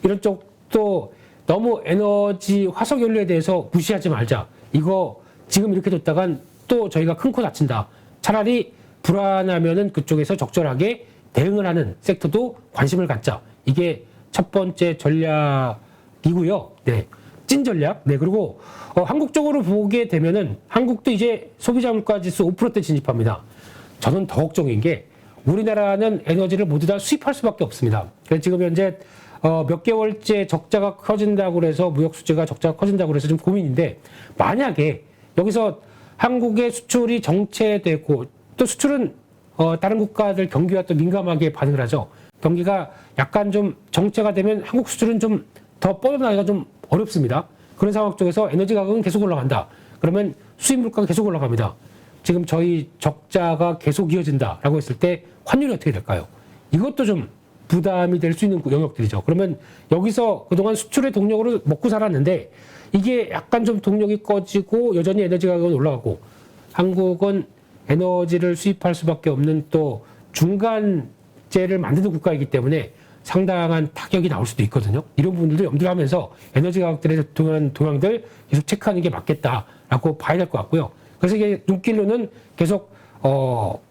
이런 쪽도 너무 에너지 화석 연료에 대해서 무시하지 말자. 이거 지금 이렇게 뒀다간 또 저희가 큰 코 다친다. 차라리 불안하면은 그쪽에서 적절하게 대응을 하는 섹터도 관심을 갖자. 이게 첫 번째 전략이고요. 네. 찐 전략. 네. 그리고 한국 쪽으로 보게 되면은 한국도 이제 소비자 물가 지수 5%대 진입합니다. 저는 더 걱정인 게 우리나라는 에너지를 모두 다 수입할 수밖에 없습니다. 그래서 지금 현재 몇 개월째 적자가 커진다고 그래서 무역 수지가 적자가 커진다고 그래서 좀 고민인데 만약에 여기서 한국의 수출이 정체되고 또 수출은 다른 국가들 경기와 또 민감하게 반응을 하죠. 경기가 약간 좀 정체가 되면 한국 수출은 좀 더 뻗어나가기가 좀 어렵습니다. 그런 상황 쪽에서 에너지 가격은 계속 올라간다. 그러면 수입 물가가 계속 올라갑니다. 지금 저희 적자가 계속 이어진다라고 했을 때 환율이 어떻게 될까요? 이것도 좀 부담이 될 수 있는 영역들이죠. 그러면 여기서 그동안 수출의 동력으로 먹고 살았는데 이게 약간 좀 동력이 꺼지고 여전히 에너지 가격은 올라가고 한국은 에너지를 수입할 수밖에 없는 또 중간재를 만드는 국가이기 때문에 상당한 타격이 나올 수도 있거든요. 이런 부분들도 염두를 하면서 에너지 가격들의 동향들 계속 체크하는 게 맞겠다라고 봐야 될 것 같고요. 그래서 이게 눈길로는 계속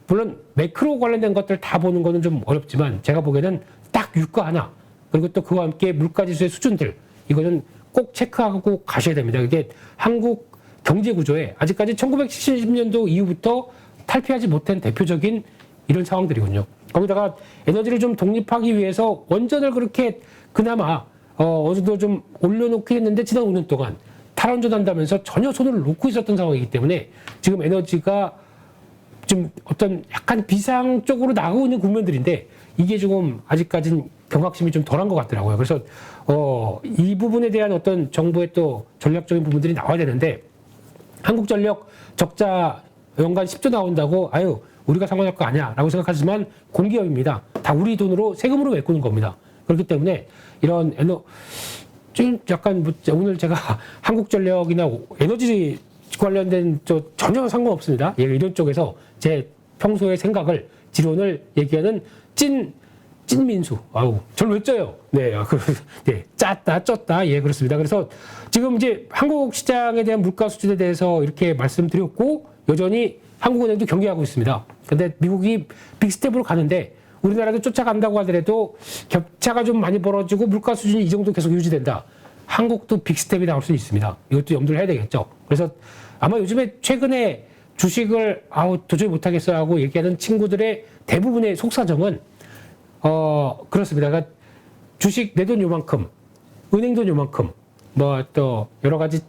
물론 매크로 관련된 것들 다 보는 거는 좀 어렵지만 제가 보기에는 딱 유가 하나 그리고 또 그와 함께 물가지수의 수준들 이거는 꼭 체크하고 가셔야 됩니다. 이게 한국 경제 구조에 아직까지 1970년도 이후부터 탈피하지 못한 대표적인 이런 상황들이군요. 거기다가 에너지를 좀 독립하기 위해서 원전을 그렇게 그나마 어느 정도 좀 올려놓긴 했는데 지난 5년 동안 탈원전한다면서 전혀 손을 놓고 있었던 상황이기 때문에 지금 에너지가 좀 어떤 약간 비상 쪽으로 나가고 있는 국면들인데 이게 조금 아직까지는 경각심이 좀 덜한 것 같더라고요. 그래서 이 부분에 대한 어떤 정부의 또 전략적인 부분들이 나와야 되는데 한국전력 적자 연간 10조 나온다고 아유 우리가 상관할 거 아니야 라고 생각하지만 공기업입니다. 다 우리 돈으로 세금으로 메꾸는 겁니다. 그렇기 때문에 이런 지금 약간 뭐 오늘 제가 한국전력이나 에너지 관련된 전혀 상관없습니다. 이런 쪽에서 제 평소의 생각을 지론을 얘기하는 찐민수. 아우, 저를 왜 쪄요? 네, 네, 짰다, 쪘다. 예, 그렇습니다. 그래서 지금 이제 한국 시장에 대한 물가 수준에 대해서 이렇게 말씀드렸고, 여전히 한국은행도 경계하고 있습니다. 근데 미국이 빅스텝으로 가는데, 우리나라도 쫓아간다고 하더라도 격차가 좀 많이 벌어지고 물가 수준이 이 정도 계속 유지된다. 한국도 빅스텝이 나올 수 있습니다. 이것도 염두를 해야 되겠죠. 그래서 아마 요즘에 최근에 주식을 도저히 못하겠어 하고 얘기하는 친구들의 대부분의 속사정은 그렇습니다. 그러니까 주식 내 돈 요만큼, 은행 돈 요만큼, 뭐 또 여러 가지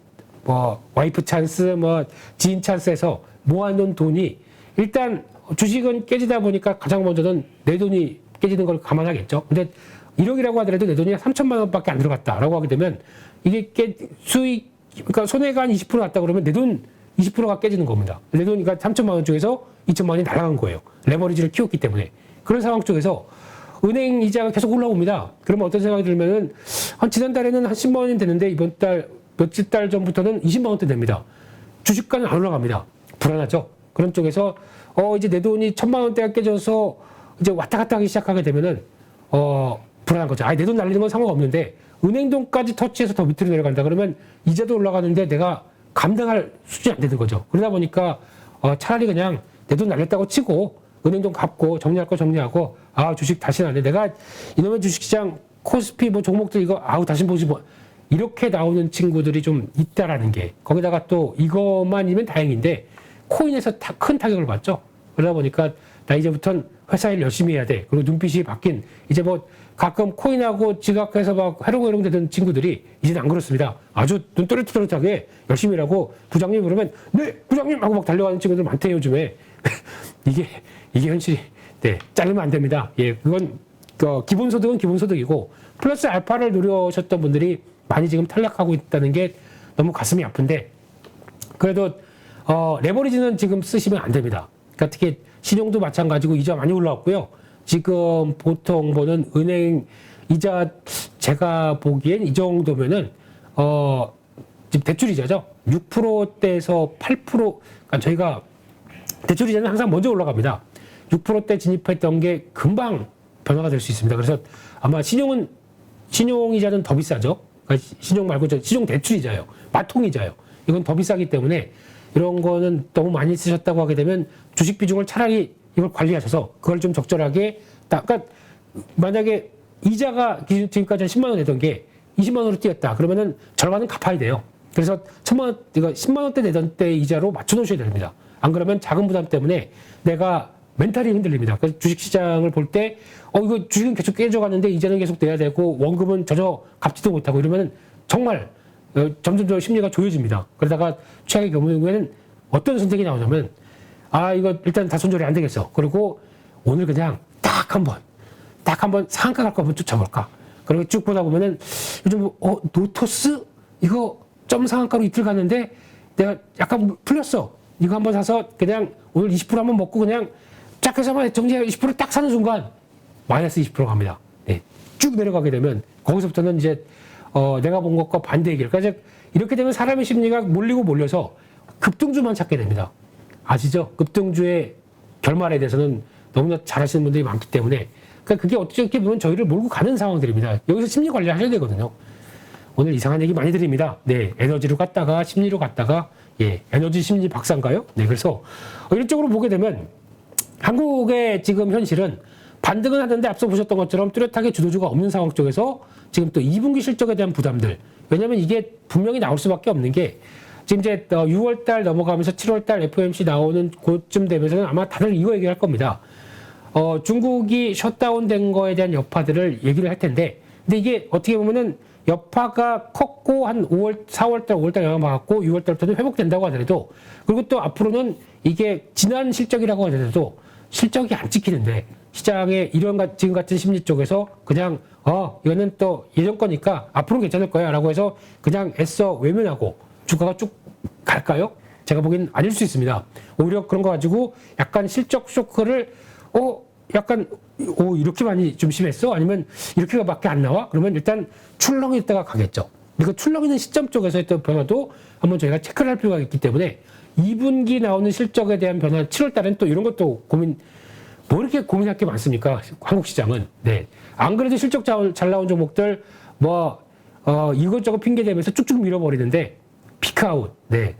뭐 와이프 찬스, 뭐 지인 찬스에서 모아놓은 돈이 일단 주식은 깨지다 보니까 가장 먼저는 내 돈이 깨지는 걸 감안하겠죠. 근데 1억이라고 하더라도 내 돈이 3천만 원밖에 안 들어갔다라고 하게 되면 이게 수익, 그러니까 손해가 한 20% 났다 그러면 내 돈 20%가 깨지는 겁니다. 내 돈이 3천만 원 중에서 2천만 원이 날아간 거예요. 레버리지를 키웠기 때문에. 그런 상황 쪽에서 은행 이자가 계속 올라옵니다. 그러면 어떤 생각이 들면은 지난달에는 한 10만 원이 됐는데 이번 달 며칠 달 전부터는 20만 원대 됩니다. 주식가는 안 올라갑니다. 불안하죠. 그런 쪽에서 이제 내 돈이 1,000만 원대가 깨져서 이제 왔다 갔다 하기 시작하게 되면은 불안한 거죠. 내 돈 날리는 건 상관없는데 은행 돈까지 터치해서 더 밑으로 내려간다 그러면 이자도 올라가는데 내가 감당할 수준이 안 되는 거죠. 그러다 보니까 차라리 그냥 내 돈 날렸다고 치고 은행 돈 갚고 정리할 거 정리하고 주식 다시는 안 돼. 내가 이놈의 주식시장 코스피 뭐 종목들 이거 다시 보지 뭐 이렇게 나오는 친구들이 좀 있다라는 게 거기다가 또 이것만이면 다행인데 코인에서 큰 타격을 받죠. 그러다 보니까 나 이제부터는 회사 일 열심히 해야 돼. 그리고 눈빛이 바뀐 이제 뭐 가끔 코인하고 지각해서 막 해롱해롱 되던 친구들이 이제는 안 그렇습니다. 아주 눈 또렷또렷하게 열심히 일하고 부장님 그러면 네 부장님 하고 막 달려가는 친구들 많대요 요즘에. 이게 현실이 자르면 안 됩니다. 예, 그건 기본소득은 기본소득이고 플러스 알파를 누려오셨던 분들이 많이 지금 탈락하고 있다는 게 너무 가슴이 아픈데 그래도 레버리지는 지금 쓰시면 안 됩니다. 그러니까 특히 신용도 마찬가지고 이자 많이 올라왔고요. 지금 보통 보는 은행 이자 제가 보기엔 이 정도면은 지금 대출이자죠. 6%대에서 8%, 그러니까 저희가 대출이자는 항상 먼저 올라갑니다. 6%대 진입했던 게 금방 변화가 될 수 있습니다. 그래서 아마 신용이자는 더 비싸죠. 그러니까 신용 말고 신용 대출이자요. 마통이자요. 이건 더 비싸기 때문에 이런 거는 너무 많이 쓰셨다고 하게 되면 주식 비중을 차라리 이걸 관리하셔서 그걸 좀 적절하게 그러니까 만약에 이자가 지금까지 한 10만 원 내던 게 20만 원으로 뛰었다. 그러면은 절반은 갚아야 돼요. 그래서 1,000만 원, 이거 10만 원대 내던 때 이자로 맞춰 놓으셔야 됩니다. 안 그러면 자금 부담 때문에 내가 멘탈이 흔들립니다. 그래서 주식 시장을 볼 때, 이거 주식은 계속 깨져가는데 이자는 계속 내야 되고 원금은 전혀 갚지도 못하고 이러면 정말 점점 심리가 조여집니다. 그러다가 최악의 경우에는 어떤 선택이 나오냐면, 이거 일단 다 손절이 안 되겠어. 그리고 오늘 그냥 딱 한번 상한가 갈 거 한번 쫓아볼까. 그리고 쭉 보다 보면은 요즘 노토스? 이거 점 상한가로 이틀 갔는데 내가 약간 풀렸어. 이거 한번 사서 그냥 오늘 20% 한번 먹고 그냥 쫙 해서만 정리해 20%딱 사는 순간 마이너스 20% 갑니다. 네. 쭉 내려가게 되면 거기서부터는 이제 내가 본 것과 반대의 길. 그러니까 이렇게 되면 사람의 심리가 몰려서 급등주만 찾게 됩니다. 아시죠? 급등주의 결말에 대해서는 너무나 잘 아시는 분들이 많기 때문에 그러니까 그게 어떻게 보면 저희를 몰고 가는 상황들입니다. 여기서 심리 관리하셔야 되거든요. 오늘 이상한 얘기 많이 드립니다. 네, 에너지로 갔다가 심리로 갔다가 에너지 심리 박사인가요? 네, 그래서 이런 쪽으로 보게 되면 한국의 지금 현실은 반등은 하는데 앞서 보셨던 것처럼 뚜렷하게 주도주가 없는 상황 쪽에서 지금 또 2분기 실적에 대한 부담들. 왜냐하면 이게 분명히 나올 수밖에 없는 게 지금 이제 6월달 넘어가면서 7월달 FOMC 나오는 그쯤 되면서는 아마 다들 이거 얘기할 겁니다. 중국이 셧다운된 거에 대한 여파들을 얘기를 할 텐데, 근데 이게 어떻게 보면은 여파가 컸고 한 4월달, 5월달 영향 받았고 6월달부터는 회복된다고 하더라도 그리고 또 앞으로는 이게 지난 실적이라고 하더라도 실적이 안 찍히는데 시장에 이런 지금 같은 심리 쪽에서 그냥 이거는 또 예전 거니까 앞으로는 괜찮을 거야 라고 해서 그냥 애써 외면하고 주가가 쭉 갈까요? 제가 보기엔 아닐 수 있습니다. 오히려 그런 거 가지고 약간 실적 쇼크를 약간 이렇게 많이 좀 심했어? 아니면 이렇게밖에 안 나와? 그러면 일단 출렁이 있다가 가겠죠. 그리고 출렁이는 시점 쪽에서의 또 변화도 한번 저희가 체크를 할 필요가 있기 때문에 2분기 나오는 실적에 대한 변화, 7월 달엔 또 이런 것도 뭐 이렇게 고민할 게 많습니까? 한국 시장은. 네. 안 그래도 실적 잘 나온 종목들, 이것저것 핑계대면서 쭉쭉 밀어버리는데, 피크아웃, 네.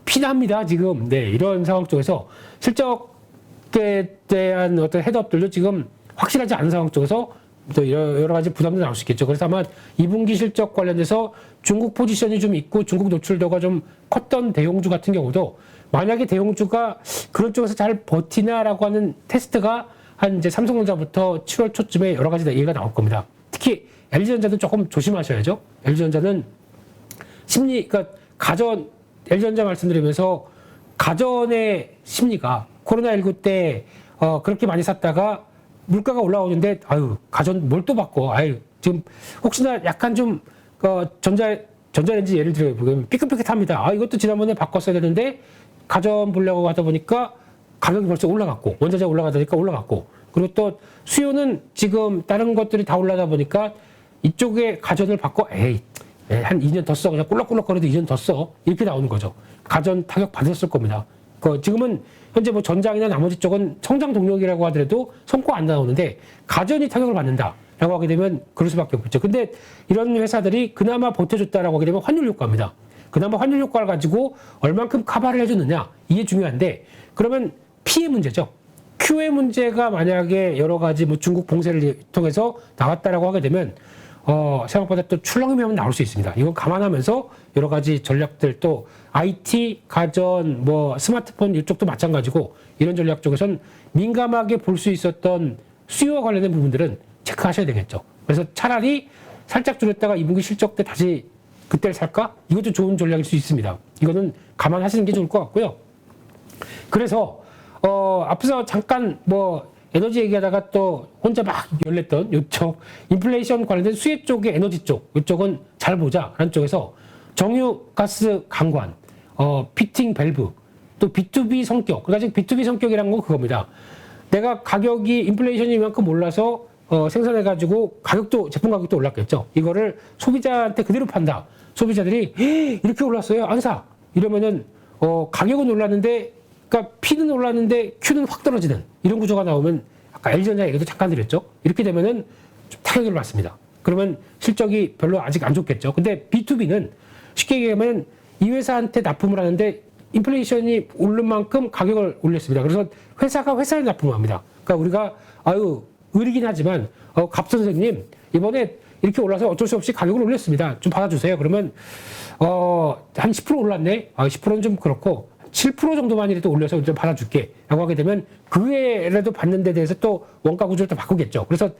피납니다, 지금. 네. 이런 상황 쪽에서 실적에 대한 어떤 헤드업들도 지금 확실하지 않은 상황 쪽에서 또 여러 가지 부담도 나올 수 있겠죠. 그래서 아마 2분기 실적 관련해서 중국 포지션이 좀 있고 중국 노출도가 좀 컸던 대형주 같은 경우도 만약에 대형주가 그런 쪽에서 잘 버티나라고 하는 테스트가 한 이제 삼성전자부터 7월 초쯤에 여러 가지 얘기가 나올 겁니다. 특히 LG전자도 조금 조심하셔야죠. LG전자는 그러니까 LG전자 말씀드리면서 가전의 심리가 코로나19 때 그렇게 많이 샀다가 물가가 올라오는데 가전 뭘 또 바꿔. 지금 혹시나 약간 좀 전자레인지 예를 들어 보면 삐끗삐끗합니다. 이것도 지난번에 바꿨어야 되는데 가전 보려고 하다 보니까 가격이 벌써 올라갔고 원자재 올라가다니까 올라갔고 그리고 또 수요는 지금 다른 것들이 다 올라다 보니까 이쪽에 가전을 바꿔 한 2년 더 써. 그냥 꿀럭꿀럭거려도 2년 더 써. 이렇게 나오는 거죠. 가전 타격 받았을 겁니다. 지금은 현재 전장이나 나머지 쪽은 성장 동력이라고 하더라도 성과 안 나오는데 가전이 타격을 받는다라고 하게 되면 그럴 수밖에 없겠죠. 근데 이런 회사들이 그나마 버텨줬다라고 하게 되면 환율 효과입니다. 그나마 환율 효과를 가지고 얼만큼 커버를 해줬느냐 이게 중요한데 그러면 P의 문제죠. Q의 문제가 만약에 여러 가지 중국 봉쇄를 통해서 나왔다라고 하게 되면 생각보다 또 출렁이면 나올 수 있습니다. 이건 감안하면서 여러 가지 전략들 또 IT, 가전, 스마트폰 이쪽도 마찬가지고 이런 전략 쪽에선 민감하게 볼 수 있었던 수요와 관련된 부분들은 체크하셔야 되겠죠. 그래서 차라리 살짝 줄였다가 2분기 실적 때 다시 그때를 살까? 이것도 좋은 전략일 수 있습니다. 이거는 감안하시는 게 좋을 것 같고요. 그래서 앞서 잠깐 에너지 얘기하다가 또 혼자 막 열렸던 이쪽 인플레이션 관련된 수혜 쪽의 에너지 쪽 이쪽은 잘 보자라는 쪽에서 정유 가스 강관, 피팅 밸브, 또 B2B 성격. 그러니까 B2B 성격이란 건 그겁니다. 내가 가격이 인플레이션이 이만큼 올라서 생산해가지고 제품 가격도 올랐겠죠. 이거를 소비자한테 그대로 판다. 소비자들이 이렇게 올랐어요. 안 사. 이러면은 가격은 올랐는데 그러니까 P는 올랐는데 Q는 확 떨어지는 이런 구조가 나오면 아까 LG전자 얘기도 잠깐 드렸죠. 이렇게 되면은 좀 타격을 받습니다. 그러면 실적이 별로 아직 안 좋겠죠. 근데 B2B는 쉽게 얘기하면 이 회사한테 납품을 하는데 인플레이션이 오른 만큼 가격을 올렸습니다. 그래서 회사가 회사에 납품을 합니다. 그러니까 우리가 의리긴 하지만 갑 선생님 이번에 이렇게 올라서 어쩔 수 없이 가격을 올렸습니다. 좀 받아주세요. 그러면 한 10% 올랐네. 10%는 좀 그렇고 7% 정도만이라도 올려서 좀 받아줄게 라고 하게 되면 그 외에라도 받는 데 대해서 또 원가 구조를 또 바꾸겠죠. 그래서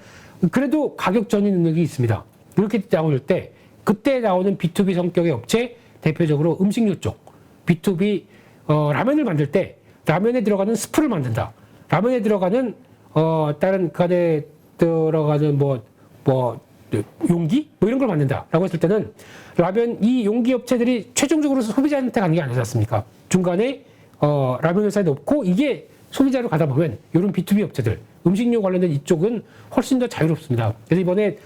그래도 가격 전이 능력이 있습니다. 이렇게 나올 때 그때 나오는 B2B 성격의 업체 대표적으로 음식료 쪽 B2B 라면을 만들 때 라면에 들어가는 스프를 만든다. 라면에 들어가는 다른 그 안에 들어가는 용기? 이런 걸 만든다라고 했을 때는 라면 이 용기 업체들이 최종적으로 소비자한테 가는 게 아니지 않습니까? 중간에 라면 회사에 넣고 이게 소비자로 가다 보면 이런 B2B 업체들 음식료 관련된 이쪽은 훨씬 더 자유롭습니다. 그래서 이번에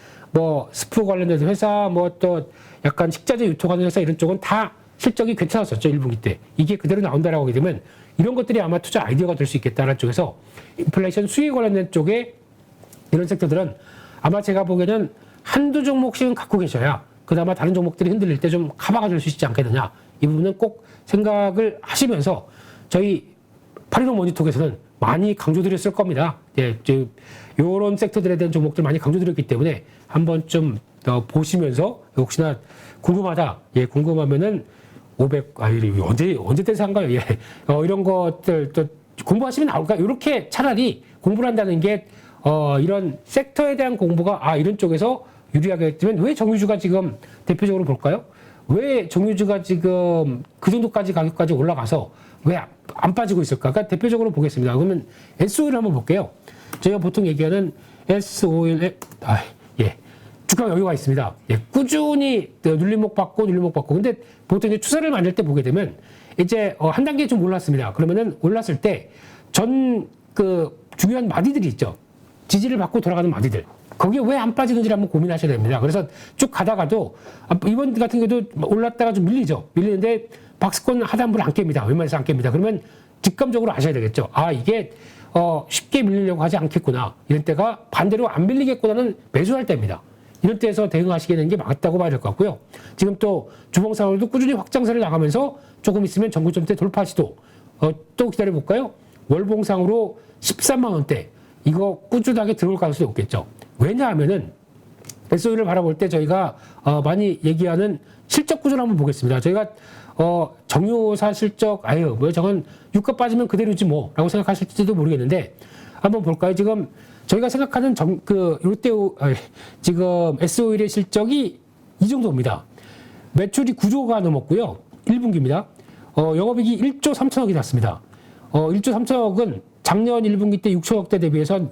스프 관련된 회사 또 약간 식자재 유통하는 회사 이런 쪽은 다 실적이 괜찮았었죠. 1분기 때. 이게 그대로 나온다라고 하게 되면 이런 것들이 아마 투자 아이디어가 될 수 있겠다는 쪽에서 인플레이션 수익 관련된 쪽에 이런 섹터들은 아마 제가 보기에는 한두 종목씩은 갖고 계셔야 그나마 다른 종목들이 흔들릴 때 좀 커버가 될 수 있지 않겠느냐. 이 부분은 꼭 생각을 하시면서 저희 8.15 모니터에서는 많이 강조드렸을 겁니다. 요런 섹터들에 대한 종목들 많이 강조드렸기 때문에 한번 좀 더 보시면서 혹시나 궁금하다. 궁금하면은 500, 언제 때 산가요? 이런 것들 또 공부하시면 나올까? 이렇게 차라리 공부를 한다는 게 이런 섹터에 대한 공부가 이런 쪽에서 유리하게 했으면 왜 정유주가 지금 대표적으로 볼까요? 왜 정유주가 지금 그 정도까지 가격까지 올라가서 왜 안 빠지고 있을까? 그러니까 대표적으로 보겠습니다. 그러면 S-오일 한번 볼게요. 저희가 보통 얘기하는 S-오일의 주가 여유가 있습니다. 꾸준히 눌림목 받고. 근데 보통 이제 추세를 만들 때 보게 되면 이제 한 단계 좀 올랐습니다. 그러면은 올랐을 때 전 그 중요한 마디들이 있죠. 지지를 받고 돌아가는 마디들. 거기에 왜 안 빠지는지 한번 고민하셔야 됩니다. 그래서 쭉 가다가도 이번 같은 경우도 올랐다가 좀 밀리죠. 밀리는데 박스권 하단부를 안 깹니다. 웬만해서 안 깹니다. 그러면 직감적으로 아셔야 되겠죠. 아, 이게 쉽게 밀리려고 하지 않겠구나. 이런 때가 반대로 안 밀리겠구나는 매수할 때입니다. 이런 때에서 대응하시게 되는 게 맞다고 봐야 될 것 같고요. 지금 또 주봉상으로도 꾸준히 확장세를 나가면서 조금 있으면 정고점대 돌파 시도 또 기다려볼까요? 월봉상으로 13만 원대 이거 꾸준하게 들어올 가능성이 없겠죠. 왜냐하면은 SOE를 바라볼 때 저희가 많이 얘기하는 실적 구조를 한번 보겠습니다. 저희가 정유사 실적 아유 뭐 저건 유가 빠지면 그대로지 뭐라고 생각하실지도 모르겠는데 한번 볼까요? 지금 저희가 생각하는 지금 SOE의 실적이 이 정도입니다. 매출이 9조가 넘었고요. 1분기입니다. 영업이익이 1조 3천억이 났습니다. 1조 3천억은 작년 1분기 때 6천억대 대비해서 한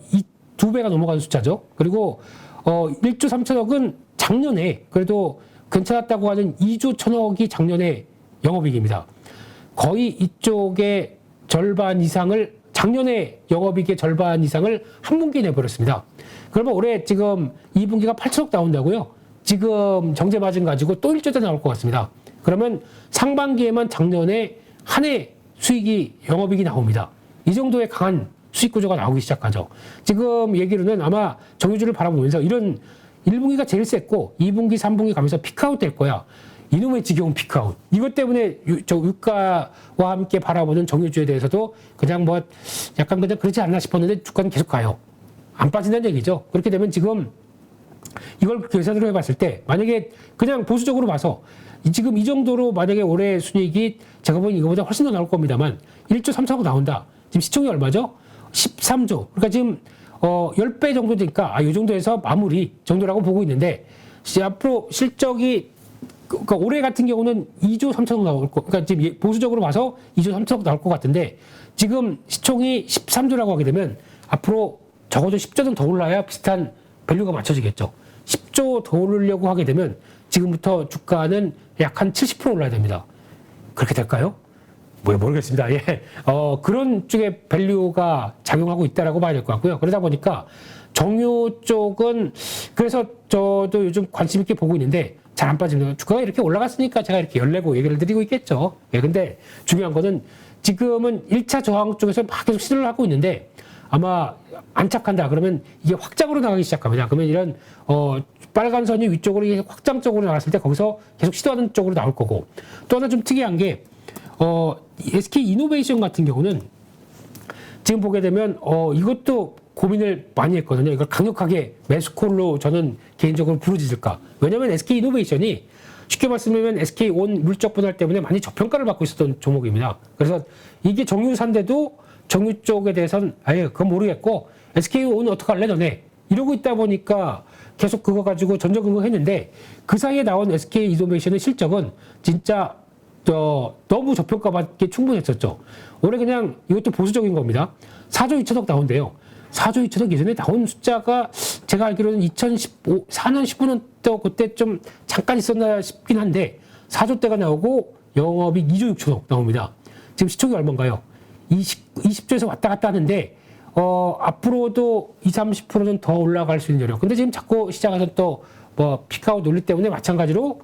2배가 넘어가는 숫자죠. 그리고 1조 3천억은 작년에 그래도 괜찮았다고 하는 2조 1천억이 작년에 영업이익입니다. 거의 이쪽의 절반 이상을 작년에 영업이익의 절반 이상을 한 분기에 내버렸습니다. 그러면 올해 지금 2분기가 8천억 나온다고요? 지금 정제 마진 가지고 또 1조대 나올 것 같습니다. 그러면 상반기에만 작년에 한 해 수익이 영업이익이 나옵니다. 이 정도의 강한 수익 구조가 나오기 시작하죠. 지금 얘기로는 아마 정유주를 바라보면서 이런 1분기가 제일 셌고 2분기, 3분기 가면서 피크아웃 될 거야. 이놈의 지겨운 피크아웃. 이것 때문에 유가와 함께 바라보는 정유주에 대해서도 그냥 뭐 약간 그냥 그렇지 않나 싶었는데 주가는 계속 가요. 안 빠진다는 얘기죠. 그렇게 되면 지금 이걸 계산으로 해봤을 때 만약에 그냥 보수적으로 봐서 지금 이 정도로 만약에 올해 순이익이 제가 보기엔 이거보다 훨씬 더 나올 겁니다만 1조 3천억 나온다. 지금 시총이 얼마죠? 13조. 그러니까 지금 10배 정도 되니까 이 정도에서 마무리 정도라고 보고 있는데 앞으로 실적이 그러니까 올해 같은 경우는 2조 3천억 나올 거. 그러니까 지금 보수적으로 봐서 2조 3천억 나올 것 같은데 지금 시총이 13조라고 하게 되면 앞으로 적어도 10조는 더 올라야 비슷한 밸류가 맞춰지겠죠. 10조 더 오르려고 하게 되면 지금부터 주가는 약 한 70% 올라야 됩니다. 그렇게 될까요? 모르겠습니다. 예. 그런 쪽의 밸류가 작용하고 있다라고 봐야 될 것 같고요. 그러다 보니까 정유 쪽은 그래서 저도 요즘 관심 있게 보고 있는데 잘 안 빠집니다. 주가가 이렇게 올라갔으니까 제가 이렇게 열내고 얘기를 드리고 있겠죠. 예. 근데 중요한 거는 지금은 1차 저항 쪽에서 막 계속 시도를 하고 있는데 아마 안착한다 그러면 이게 확장으로 나가기 시작합니다. 그러면 이런 빨간 선이 위쪽으로 확장 쪽으로 나갔을 때 거기서 계속 시도하는 쪽으로 나올 거고 또 하나 좀 특이한 게 SK 이노베이션 같은 경우는 지금 보게 되면 이것도 고민을 많이 했거든요. 이걸 강력하게 매수콜로 저는 개인적으로 부르짖을까. 왜냐하면 SK 이노베이션이 쉽게 말씀드리면 SK 온 물적 분할 때문에 많이 저평가를 받고 있었던 종목입니다. 그래서 이게 정유사인데도 정유 쪽에 대해서는 아예 그건 모르겠고 SK 온 어떡할래 너네 이러고 있다 보니까 계속 그거 가지고 전전긍긍했는데 그 사이에 나온 SK 이노베이션의 실적은 진짜 너무 저평가받기 충분했었죠. 올해 그냥 이것도 보수적인 겁니다. 4조 2천억 나온대요. 4조 2천억 예전에 나온 숫자가 제가 알기로는 2014년 15년 때 그때 좀 잠깐 있었나 싶긴 한데 4조대가 나오고 영업이익 2조 6천억 나옵니다. 지금 시총이 얼마인가요? 20조에서 왔다 갔다 하는데 앞으로도 20-30%는 더 올라갈 수 있는 여력. 근데 지금 자꾸 시장에서 또 뭐 피크아웃 논리 때문에 마찬가지로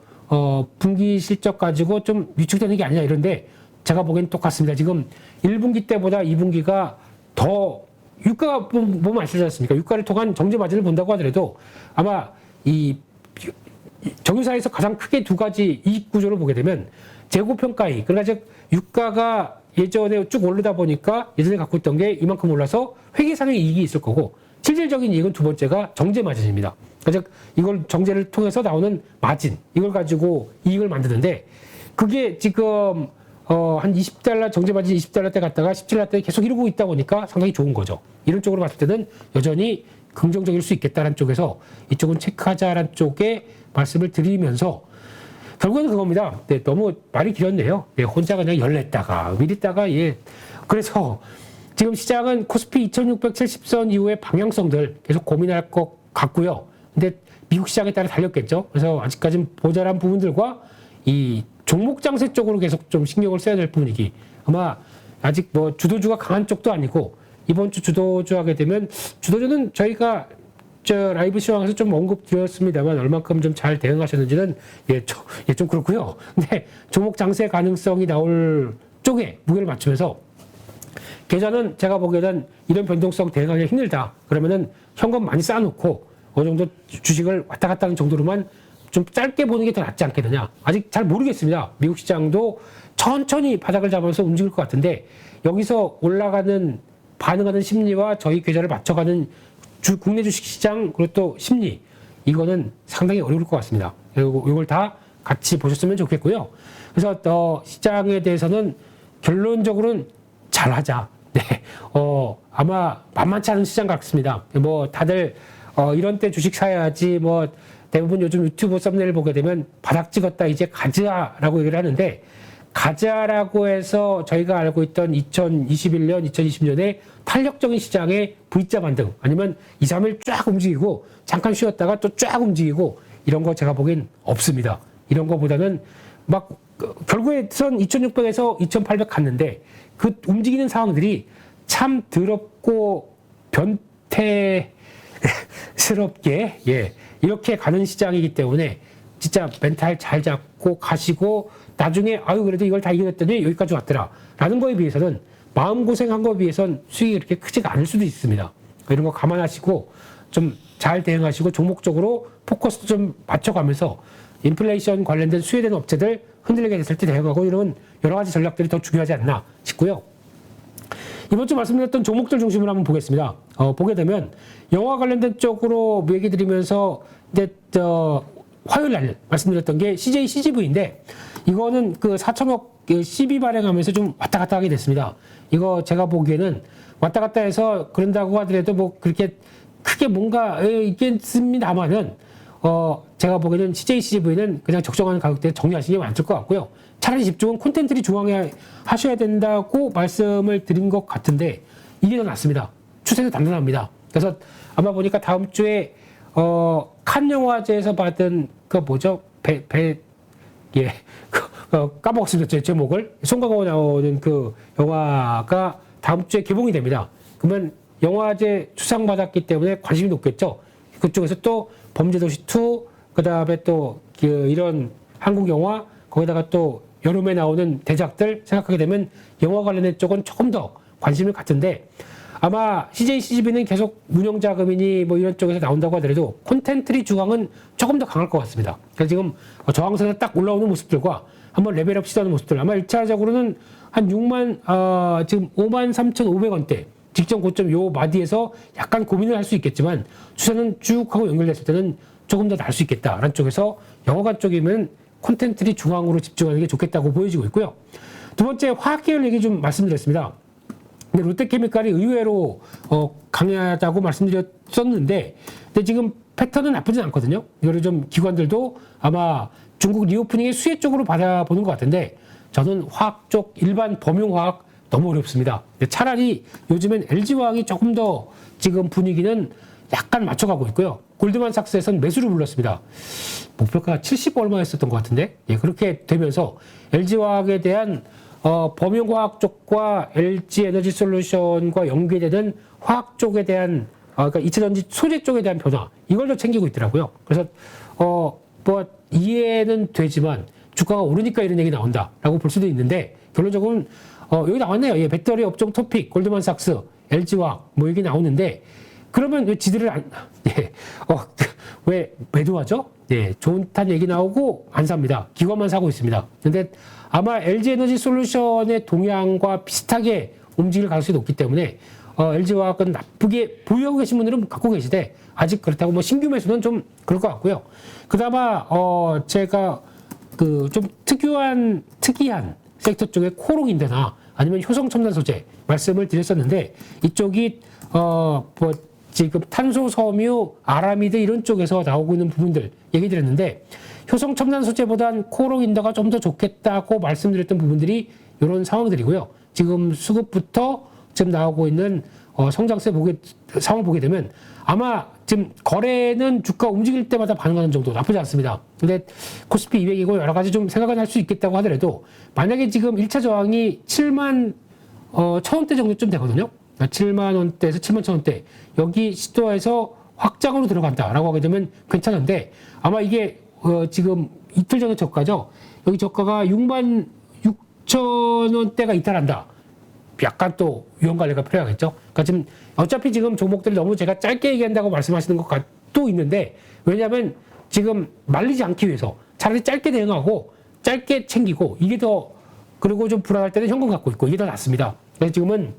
분기 실적 가지고 좀 위축되는 게 아니냐 이런데 제가 보기엔 똑같습니다. 지금 1분기 때보다 2분기가 더 유가가 보면 아시지 않습니까? 유가를 통한 정제 마진을 본다고 하더라도 아마 이 정유사에서 가장 크게 두 가지 이익 구조를 보게 되면 재고평가이익. 그러니까 즉 유가가 예전에 쭉 오르다 보니까 예전에 갖고 있던 게 이만큼 올라서 회계상의 이익이 있을 거고 실질적인 이익은 두 번째가 정제 마진입니다. 그러니까 즉 이걸 정제를 통해서 나오는 마진 이걸 가지고 이익을 만드는데 그게 지금 한 20달러 정제 마진 20달러 때 갔다가 17달러 때 계속 이러고 있다 보니까 상당히 좋은 거죠. 이런 쪽으로 봤을 때는 여전히 긍정적일 수 있겠다는 쪽에서 이쪽은 체크하자라는 쪽에 말씀을 드리면서 결국은 그겁니다. 네, 너무 말이 길었네요. 네, 혼자 그냥 열냈다가 미리다가 예. 그래서 지금 시장은 코스피 2670선 이후의 방향성들 계속 고민할 것 같고요. 근데 미국 시장에 따라 달렸겠죠. 그래서 아직까지는 모자란 부분들과 이 종목 장세 쪽으로 계속 좀 신경을 써야 될 부분이기. 아마 아직 뭐 주도주가 강한 쪽도 아니고 이번 주 주도주 하게 되면 주도주는 저희가 저 라이브 시황에서 좀 언급드렸습니다만 얼만큼 좀 잘 대응하셨는지는 좀 그렇고요. 근데 종목 장세 가능성이 나올 쪽에 무게를 맞추면서 계좌는 제가 보기에는 이런 변동성 대응하기 힘들다. 그러면은 현금 많이 쌓아놓고 어느 정도 주식을 왔다 갔다 하는 정도로만 좀 짧게 보는 게 더 낫지 않겠느냐. 아직 잘 모르겠습니다. 미국 시장도 천천히 바닥을 잡아서 움직일 것 같은데 여기서 올라가는 반응하는 심리와 저희 계좌를 맞춰가는 국내 주식시장 그리고 또 심리 이거는 상당히 어려울 것 같습니다. 그리고 이걸 다 같이 보셨으면 좋겠고요. 그래서 시장에 대해서는 결론적으로는 잘하자. 네, 아마 만만치 않은 시장 같습니다. 뭐 다들 이런 때 주식 사야지 뭐 대부분 요즘 유튜브 썸네일 보게 되면 바닥 찍었다 이제 가자라고 얘기를 하는데 가자라고 해서 저희가 알고 있던 2021년, 2020년에 탄력적인 시장의 V자 반등 아니면 2, 3일 쫙 움직이고 잠깐 쉬었다가 또 쫙 움직이고 이런 거 제가 보기엔 없습니다. 이런 거보다는 막 결국에 선 2600에서 2800 갔는데 그 움직이는 상황들이 참 더럽고 변태스럽게 이렇게 가는 시장이기 때문에 진짜 멘탈 잘 잡고 가시고 나중에 아유 그래도 이걸 다 이겨냈더니 여기까지 왔더라 라는 거에 비해서는 마음고생한 거에 비해서는 수익이 그렇게 크지가 않을 수도 있습니다. 이런 거 감안하시고 좀 잘 대응하시고 종목적으로 포커스도 좀 맞춰가면서 인플레이션 관련된 수혜되는 업체들 흔들리게 됐을 때 대응하고 이런 여러 가지 전략들이 더 중요하지 않나 싶고요. 이번 주 말씀드렸던 종목들 중심으로 한번 보겠습니다. 보게 되면 영화 관련된 쪽으로 얘기 드리면서 이제 화요일 날 말씀드렸던 게 CJ CGV인데 이거는 그 4천억 CB 발행하면서 좀 왔다 갔다 하게 됐습니다. 이거 제가 보기에는 왔다 갔다 해서 그런다고 하더라도 뭐 그렇게 크게 뭔가 있겠습니다만은 제가 보기에는 CJ CGV는 그냥 적정한 가격대에 정리하시는 게 맞을 것 같고요. 차라리 집중은 콘텐츠를 중앙에 하셔야 된다고 말씀을 드린 것 같은데 이게 더 낫습니다. 추세도 단단합니다. 그래서 아마 보니까 다음 주에 칸 영화제에서 받은 그 뭐죠? 까먹었습니다. 제 제목을. 송강호 나오는 그 영화가 다음 주에 개봉이 됩니다. 그러면 영화제 수상받았기 때문에 관심이 높겠죠. 그쪽에서 또 범죄도시 2, 그 다음에 또 이런 한국 영화, 거기다가 또 여름에 나오는 대작들 생각하게 되면 영화 관련된 쪽은 조금 더 관심을 갖는데 아마 CJ CGV는 계속 운영자금이니 뭐 이런 쪽에서 나온다고 하더라도 콘텐츠리 주강은 조금 더 강할 것 같습니다. 그래서 지금 저항선에 딱 올라오는 모습들과 한번 레벨업 시도하는 모습들 아마 1차적으로는 한 6만, 지금 53,500원대 직전 고점 요 마디에서 약간 고민을 할 수 있겠지만 추세는 쭉 하고 연결됐을 때는 조금 더 나을 수 있겠다라는 쪽에서 영화관 쪽이면 콘텐츠리 중앙으로 집중하는 게 좋겠다고 보여지고 있고요. 두 번째 화학계열 얘기 좀 말씀드렸습니다. 근데 롯데케미칼이 의외로 강하다고 말씀드렸었는데 근데 지금 패턴은 나쁘진 않거든요. 이거를 좀 기관들도 아마 중국 리오프닝의 수혜 쪽으로 받아보는 것 같은데 저는 화학 쪽 일반 범용화학 너무 어렵습니다. 근데 차라리 요즘엔 LG화학이 조금 더 지금 분위기는 약간 맞춰가고 있고요. 골드만삭스에서는 매수를 불렀습니다. 목표가 70 얼마였었던 것 같은데 그렇게 되면서 LG화학에 대한 범용화학 쪽과 LG에너지솔루션과 연계되는 화학 쪽에 대한 그러니까 이차전지 소재 쪽에 대한 변화 이걸 더 챙기고 있더라고요. 그래서 뭐 이해는 되지만 주가가 오르니까 이런 얘기 나온다라고 볼 수도 있는데 결론적으로는 여기 나왔네요. 배터리 업종 토픽 골드만삭스 LG화학 뭐 여기 나오는데 그러면 왜 지들을 왜 매도하죠? 좋다는 얘기 나오고 안 삽니다. 기관만 사고 있습니다. 근데 아마 LG에너지솔루션의 동향과 비슷하게 움직일 가능성이 높기 때문에 LG화학은 나쁘게 보유하고 계신 분들은 갖고 계시되 아직 그렇다고 뭐 신규 매수는 좀 그럴 것 같고요. 그나마 제가 그 좀 특이한 섹터 쪽에 코롱인데나 아니면 효성첨단 소재 말씀을 드렸었는데 이쪽이 뭐 지금 탄소 섬유 아라미드 이런 쪽에서 나오고 있는 부분들 얘기 드렸는데 효성첨단 소재보단 코롱인더가 좀 더 좋겠다고 말씀드렸던 부분들이 이런 상황들이고요. 지금 수급부터 지금 나오고 있는 성장세 상황 보게 되면 아마 지금 거래는 주가 움직일 때마다 반응하는 정도 나쁘지 않습니다. 근데 코스피 200이고 여러 가지 좀 생각은 할 수 있겠다고 하더라도 만약에 지금 1차 저항이 7만 1,000원대 정도쯤 되거든요. 7만 원대에서 7만 1,000원대 여기 시도에서 확장으로 들어간다라고 하게 되면 괜찮은데 아마 이게 지금 이틀 전에 저가죠. 여기 저가가 6만 6천 원대가 이탈한다. 약간 또 위험 관리가 필요하겠죠. 그러니까 지금 어차피 지금 종목들이 너무 제가 짧게 얘기한다고 말씀하시는 것도 있는데 왜냐하면 지금 말리지 않기 위해서 차라리 짧게 대응하고 짧게 챙기고 이게 더 그리고 좀 불안할 때는 현금 갖고 있고 이게 더 낫습니다. 그래서 지금은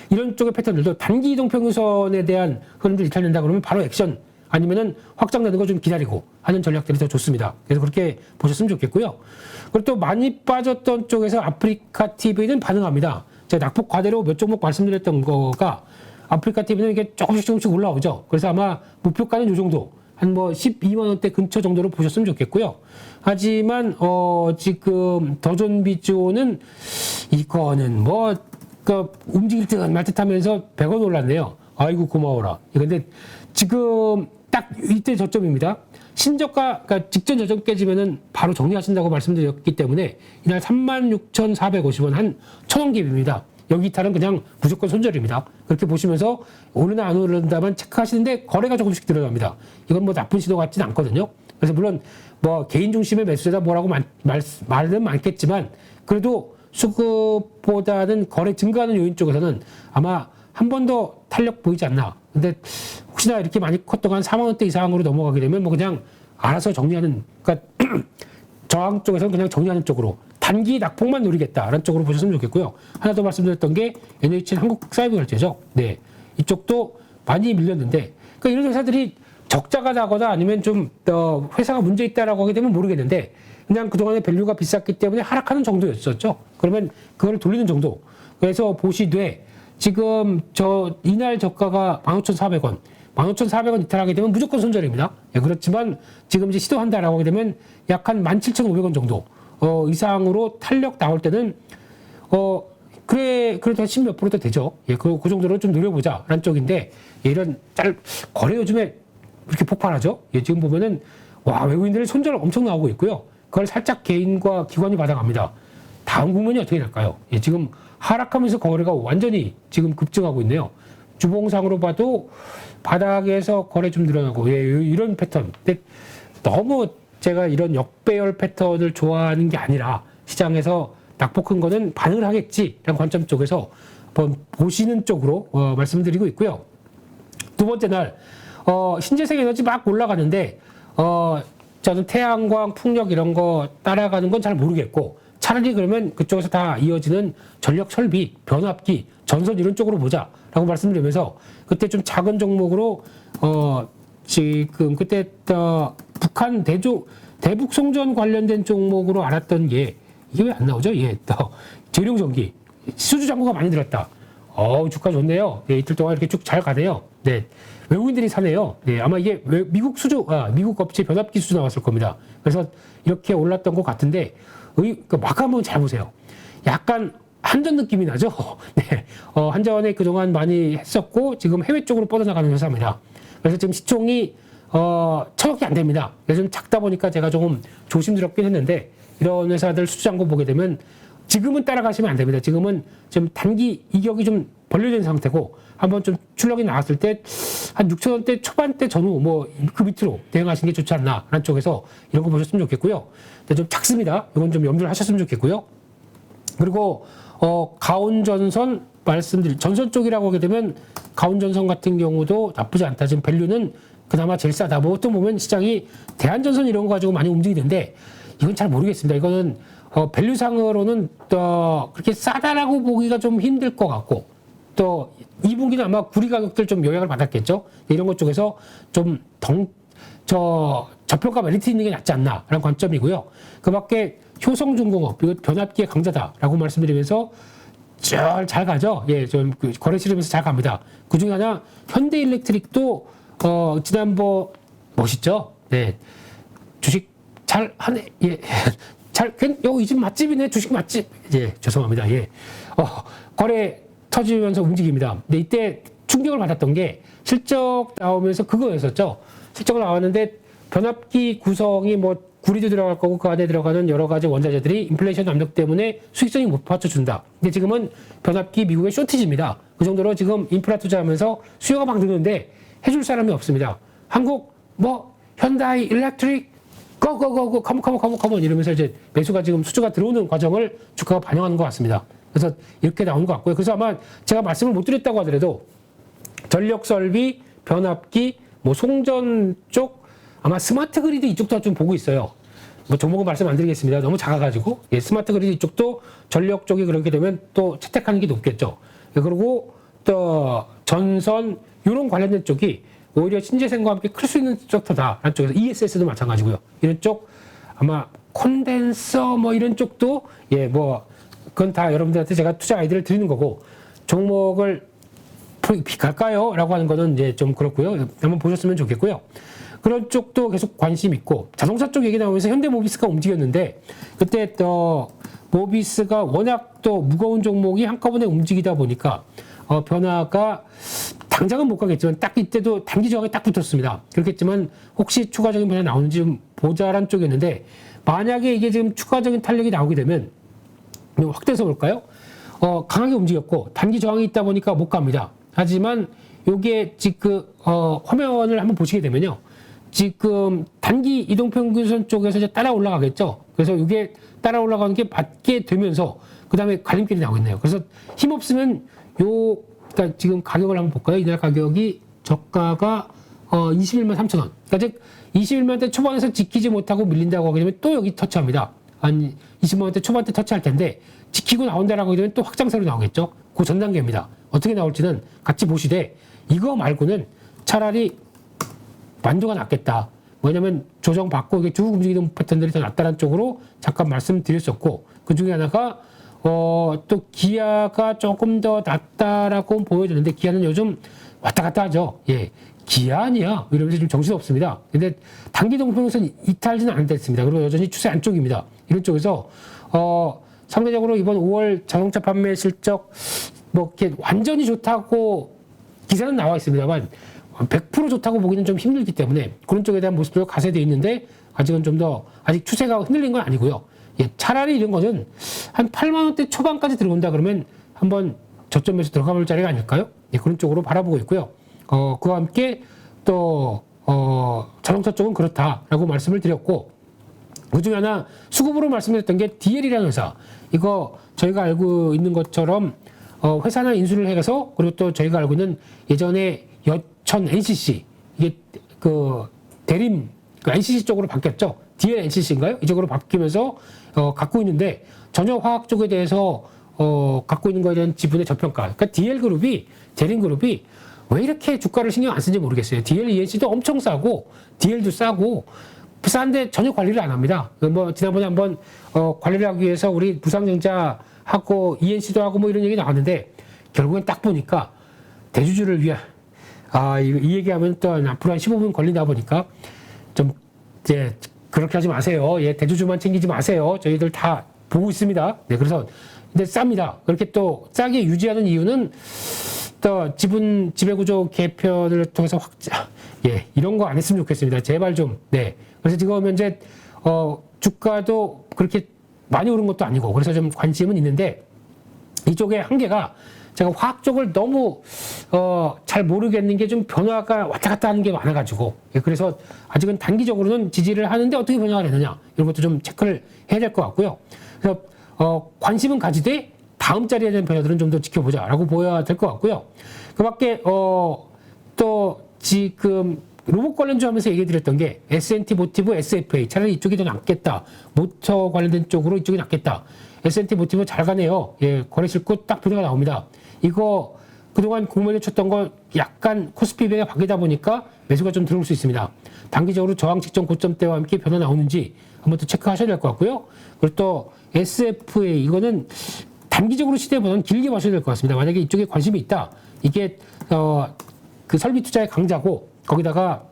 이런 쪽의 패턴들도 단기 이동 평균선에 대한 흐름들이 이탈된다 그러면 바로 액션 아니면은 확장되는 거 좀 기다리고 하는 전략들이 더 좋습니다. 그래서 그렇게 보셨으면 좋겠고요. 그리고 또 많이 빠졌던 쪽에서 아프리카 TV는 반응합니다. 제가 낙폭 과대로 몇 종목 말씀드렸던 거가 아프리카 TV는 이게 조금씩 올라오죠. 그래서 아마 목표가는 이 정도 한 뭐 12만 원대 근처 정도로 보셨으면 좋겠고요. 하지만 지금 더존 비주오는 이거는 움직일 듯 말 듯 하면서 100원 올랐네요. 아이고 고마워라. 근데 지금 딱 이때 저점입니다. 신저가, 그러니까 직전 저점 깨지면은 바로 정리하신다고 말씀드렸기 때문에 이날 36,450원 한 1,000원 갭입니다. 여기 이탈은 그냥 무조건 손절입니다. 그렇게 보시면서 오르나 안 오른다만 체크하시는데 거래가 조금씩 들어갑니다. 이건 뭐 나쁜 시도 같지는 않거든요. 그래서 물론 뭐 개인 중심의 매수세다 뭐라고 말은 많겠지만 그래도 수급보다는 거래 증가하는 요인 쪽에서는 아마 한 번 더 탄력 보이지 않나. 근데 혹시나 이렇게 많이 컸던 한 4만 원대 이상으로 넘어가게 되면 뭐 그냥 알아서 정리하는, 그러니까 저항 쪽에서는 그냥 정리하는 쪽으로 단기 낙폭만 노리겠다라는 쪽으로 보셨으면 좋겠고요. 하나 더 말씀드렸던 게 NHN 한국사이버결제죠. 네, 이쪽도 많이 밀렸는데, 그러니까 이런 회사들이 적자가 나거나 아니면 좀 회사가 문제 있다라고 하게 되면 모르겠는데 그냥 그동안에 밸류가 비쌌기 때문에 하락하는 정도였었죠. 그러면 그걸 돌리는 정도. 그래서 보시되 지금 이날 저가가 15,400원, 15,400원 이탈하게 되면 무조건 손절입니다. 예, 그렇지만 지금 이제 시도한다라고 하게 되면 약 한 17,500원 정도 이상으로 탄력 나올 때는 그래도 한 10몇 프로 더 되죠. 예, 그 정도로 좀 노려보자라는 쪽인데 이런 거래 요즘에 이렇게 폭발하죠. 예, 지금 보면은 외국인들의 손절 엄청 나오고 있고요. 그걸 살짝 개인과 기관이 받아갑니다. 다음 국면이 어떻게 될까요? 예, 지금 하락하면서 거래가 완전히 지금 급증하고 있네요. 주봉상으로 봐도 바닥에서 거래 좀 늘어나고 이런 패턴. 근데 너무 제가 이런 역배열 패턴을 좋아하는 게 아니라 시장에서 낙폭 큰 거는 반응을 하겠지라는 관점 쪽에서 한번 보시는 쪽으로 말씀드리고 있고요. 두 번째 날 신재생 에너지 막 올라가는데 저는 태양광, 풍력 이런 거 따라가는 건 잘 모르겠고 차라리 그러면 그쪽에서 다 이어지는 전력 설비, 변압기, 전선 이런 쪽으로 보자라고 말씀드리면서 그때 좀 작은 종목으로 지금 그때 북한 대북 송전 관련된 종목으로 알았던 게 이게 왜 안 나오죠? 재룡전기 수주 잔고가 많이 들었다. 주가 좋네요. 네, 이틀 동안 이렇게 쭉 잘 가네요. 네, 외국인들이 사네요. 네, 아마 이게 미국 업체 변압기 수주 나왔을 겁니다. 그래서 이렇게 올랐던 것 같은데 마크 한번 잘 보세요. 약간 한전 느낌이 나죠? 네, 한전에 그동안 많이 했었고 지금 해외 쪽으로 뻗어나가는 회사입니다. 그래서 지금 시총이 1,000억이 안 됩니다. 그래서 좀 작다 보니까 제가 조금 조심스럽긴 했는데 이런 회사들 수주잔고 보게 되면 지금은 따라가시면 안 됩니다. 지금은 좀 단기 이격이 좀 벌려진 상태고 한번 좀 출력이 나왔을 때 한 6,000원대 초반대 전후 그 밑으로 대응하시는 게 좋지 않나 라는 쪽에서 이런 거 보셨으면 좋겠고요. 근데 좀 작습니다. 이건 좀 염두를 하셨으면 좋겠고요. 그리고 가온전선 전선 쪽이라고 하게 되면 가온전선 같은 경우도 나쁘지 않다. 지금 밸류는 그나마 제일 싸다. 보통 보면 시장이 대한전선 이런 거 가지고 많이 움직이는데 이건 잘 모르겠습니다. 이거는 밸류상으로는 그렇게 싸다라고 보기가 좀 힘들 것 같고 또 2분기는 아마 구리 가격들 좀 영향을 받았겠죠. 이런 것 쪽에서 좀 저평가 메리트 있는 게 낫지 않나라는 관점이고요. 그 밖에 효성중공업 이거 변압기의 강자다라고 말씀드리면서 잘 가죠. 예, 좀 거래 실험에서 잘 갑니다. 그 중에 하나 현대일렉트릭도 지난번 멋있죠. 네, 주식 잘 하네. 예, 이 집 맛집이네. 주식 맛집. 예, 죄송합니다. 예, 거래 터지면서 움직입니다. 근데 이때 충격을 받았던 게 실적 나오면서 그거였었죠. 실적을 나왔는데 변압기 구성이 뭐 구리도 들어갈 거고 그 안에 들어가는 여러 가지 원자재들이 인플레이션 압력 때문에 수익성이 못 받쳐준다. 근데 지금은 변압기 미국의 쇼티지입니다. 그 정도로 지금 인프라 투자하면서 수요가 막 느는데 해줄 사람이 없습니다. 한국 뭐 현다이 일렉트릭 고고고고 컴온 이러면서 이제 매수가 지금 수주가 들어오는 과정을 주가가 반영하는 것 같습니다. 그래서 이렇게 나오는 것 같고요. 그래서 아마 제가 말씀을 못 드렸다고 하더라도 전력 설비, 변압기, 뭐 송전 쪽 아마 스마트 그리드 이쪽도 좀 보고 있어요. 뭐 종목은 말씀 안 드리겠습니다. 너무 작아가지고. 예, 스마트 그리드 이쪽도 전력 쪽이 그렇게 되면 또 채택하는 게 높겠죠. 예, 그리고 또 전선 이런 관련된 쪽이 오히려 신재생과 함께 클 수 있는 섹터다라는 쪽에서 ESS도 마찬가지고요. 이런 쪽 아마 콘덴서 뭐 이런 쪽도 예, 뭐 그건 다 여러분들한테 제가 투자 아이디어를 드리는 거고 종목을 갈까요? 라고 하는 거는 이제 좀 그렇고요. 한번 보셨으면 좋겠고요. 그런 쪽도 계속 관심 있고 자동차 쪽 얘기 나오면서 현대모비스가 움직였는데 그때 또 모비스가 워낙 또 무거운 종목이 한꺼번에 움직이다 보니까 변화가 당장은 못 가겠지만 딱 이때도 단기 저항에 딱 붙었습니다. 그렇겠지만 혹시 추가적인 변화 나오는지 좀 보자란 쪽이었는데 만약에 이게 지금 추가적인 탄력이 나오게 되면 확대해서 볼까요? 강하게 움직였고 단기 저항이 있다 보니까 못 갑니다. 하지만 요게 지금 화면을 한번 보시게 되면요. 지금 단기 이동평균선 쪽에서 이제 따라 올라가겠죠. 그래서 이게 따라 올라가는 게 맞게 되면서 그 다음에 갈림길이 나오겠네요. 그래서 힘 없으면 그러니까 지금 가격을 한번 볼까요? 이날 가격이 저가가 21만 3천 원. 그러니까 즉 21만 원대 초반에서 지키지 못하고 밀린다고 하게 되면 또 여기 터치합니다. 한 20만 원대 초반대 터치할 텐데 지키고 나온다라고 하게 되면 또 확장세로 나오겠죠. 그 전 단계입니다. 어떻게 나올지는 같이 보시되 이거 말고는 차라리 만두가 낫겠다. 왜냐면 조정받고 이게 쭉 움직이는 패턴들이 더 낫다는 쪽으로 잠깐 말씀드렸었고 그 중에 하나가 또 기아가 조금 더 낫다라고 보여주는데 기아는 요즘 왔다 갔다 하죠. 예. 기아 아니야. 이러면서 좀 정신없습니다. 근데 단기 동평선 이탈지는 않았습니다. 그리고 여전히 추세 안쪽입니다. 이런 쪽에서 상대적으로 이번 5월 자동차 판매 실적 뭐 이렇게 완전히 좋다고 기사는 나와 있습니다만 100% 좋다고 보기는 좀 힘들기 때문에 그런 쪽에 대한 모습도 가세되어 있는데 아직은 좀 더 아직 추세가 흔들린 건 아니고요. 예, 차라리 이런 거는 한 8만 원대 초반까지 들어온다 그러면 한번 저점에서 들어가 볼 자리가 아닐까요? 예, 그런 쪽으로 바라보고 있고요. 그와 함께 또 자동차 쪽은 그렇다라고 말씀을 드렸고 그 중에 하나 수급으로 말씀드렸던 게 DL이라는 회사. 이거 저희가 알고 있는 것처럼 회사나 인수를 해서 그리고 또 저희가 알고 있는 예전에 여천 NCC 이게 그 대림 그 NCC 쪽으로 바뀌었죠. DL NCC인가요? 이쪽으로 바뀌면서 갖고 있는데 전혀 화학 쪽에 대해서 갖고 있는 거에 대한 지분의 저평가. 그러니까 DL 그룹이 대림 그룹이 왜 이렇게 주가를 신경 안 쓰는지 모르겠어요. DL ENC도 엄청 싸고 DL도 싸고 싼데 전혀 관리를 안 합니다. 뭐 지난번에 한번 관리를 하기 위해서 우리 무상증자하고 ENC도 하고 뭐 이런 얘기 나왔는데 결국엔 딱 보니까 대주주를 위한 이 얘기하면 또 앞으로 한 15분 걸리다 보니까 좀 이제 그렇게 하지 마세요. 예, 대주주만 챙기지 마세요. 저희들 다 보고 있습니다. 네, 그래서 근데 쌉니다. 그렇게 또 싸게 유지하는 이유는 또 지배구조 개편을 통해서 예, 이런 거 안 했으면 좋겠습니다. 제발 좀. 네. 그래서 지금 현재 주가도 그렇게 많이 오른 것도 아니고 그래서 좀 관심은 있는데 이쪽에 한계가 제가 화학 쪽을 너무 잘 모르겠는 게 좀 변화가 왔다 갔다 하는 게 많아가지고 예, 그래서 아직은 단기적으로는 지지를 하는데 어떻게 변화가 되느냐 이런 것도 좀 체크를 해야 될 것 같고요. 그래서 관심은 가지되 다음 자리에 대한 변화들은 좀 더 지켜보자라고 보여야 될 것 같고요. 그 밖에 또 지금 로봇 관련주 하면서 얘기 드렸던 게 S&T 모티브 SFA 차라리 이쪽이 더 낫겠다. 모터 관련된 쪽으로 이쪽이 낫겠다. S&T 모티브 잘 가네요. 예, 거래 실고 딱 변화가 나옵니다. 이거 그동안 공매도 쳤던 거 약간 코스피 배가 바뀌다 보니까 매수가 좀 들어올 수 있습니다. 단기적으로 저항 직전 고점대와 함께 변화 나오는지 한번 또 체크하셔야 될 것 같고요. 그리고 또 SFA 이거는 단기적으로 시대보다는 길게 봐셔야 될 것 같습니다. 만약에 이쪽에 관심이 있다. 이게 그 설비 투자의 강자고 거기다가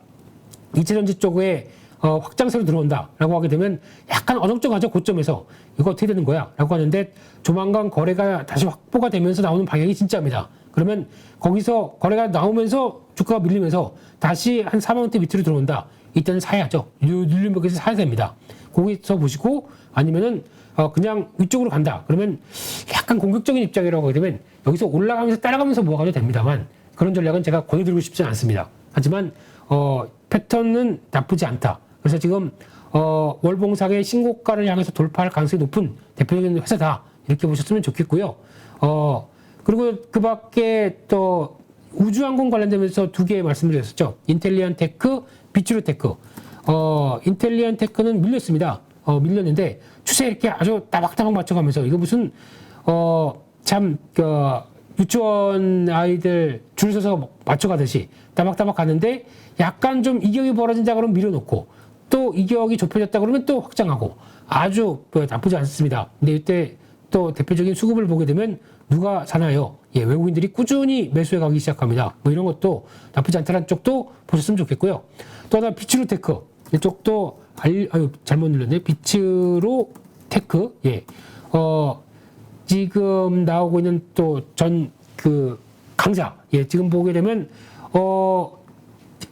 이체전지 쪽에 확장세로 들어온다라고 하게 되면 약간 어정쩡하죠. 고점에서 이거 어떻게 되는 거야?라고 하는데 조만간 거래가 다시 확보가 되면서 나오는 방향이 진짜입니다. 그러면 거기서 거래가 나오면서 주가가 밀리면서 다시 한 4만 원대 밑으로 들어온다. 이때는 사야죠. 뉴질랜드에서 사야 됩니다. 거기서 보시고 아니면은 그냥 위쪽으로 간다. 그러면 약간 공격적인 입장이라고 하게 되면 여기서 올라가면서 따라가면서 모아가도 됩니다만 그런 전략은 제가 권해드리고 싶지 않습니다. 하지만 패턴은 나쁘지 않다. 그래서 지금 월봉상의 신고가를 향해서 돌파할 가능성이 높은 대표적인 회사다. 이렇게 보셨으면 좋겠고요. 그리고 그 밖에 또 우주항공 관련되면서 두 개 말씀드렸었죠. 인텔리안 테크, 비추르 테크. 인텔리안 테크는 밀렸습니다. 밀렸는데 추세에 이렇게 아주 따박따박 맞춰가면서 이거 무슨 유치원 아이들 줄 서서 맞춰가듯이 따박따박 가는데 약간 좀 이격이 벌어진다 그러면 밀어놓고 또 이격이 좁혀졌다 그러면 또 확장하고 아주 나쁘지 않습니다. 근데 이때 또 대표적인 수급을 보게 되면 누가 사나요? 예, 외국인들이 꾸준히 매수해 가기 시작합니다. 뭐 이런 것도 나쁘지 않다는 쪽도 보셨으면 좋겠고요. 또 하나 비츠로테크 이쪽도 잘못 눌렀네. 비츠로테크 예, 지금 나오고 있는 또 강자 예, 지금 보게 되면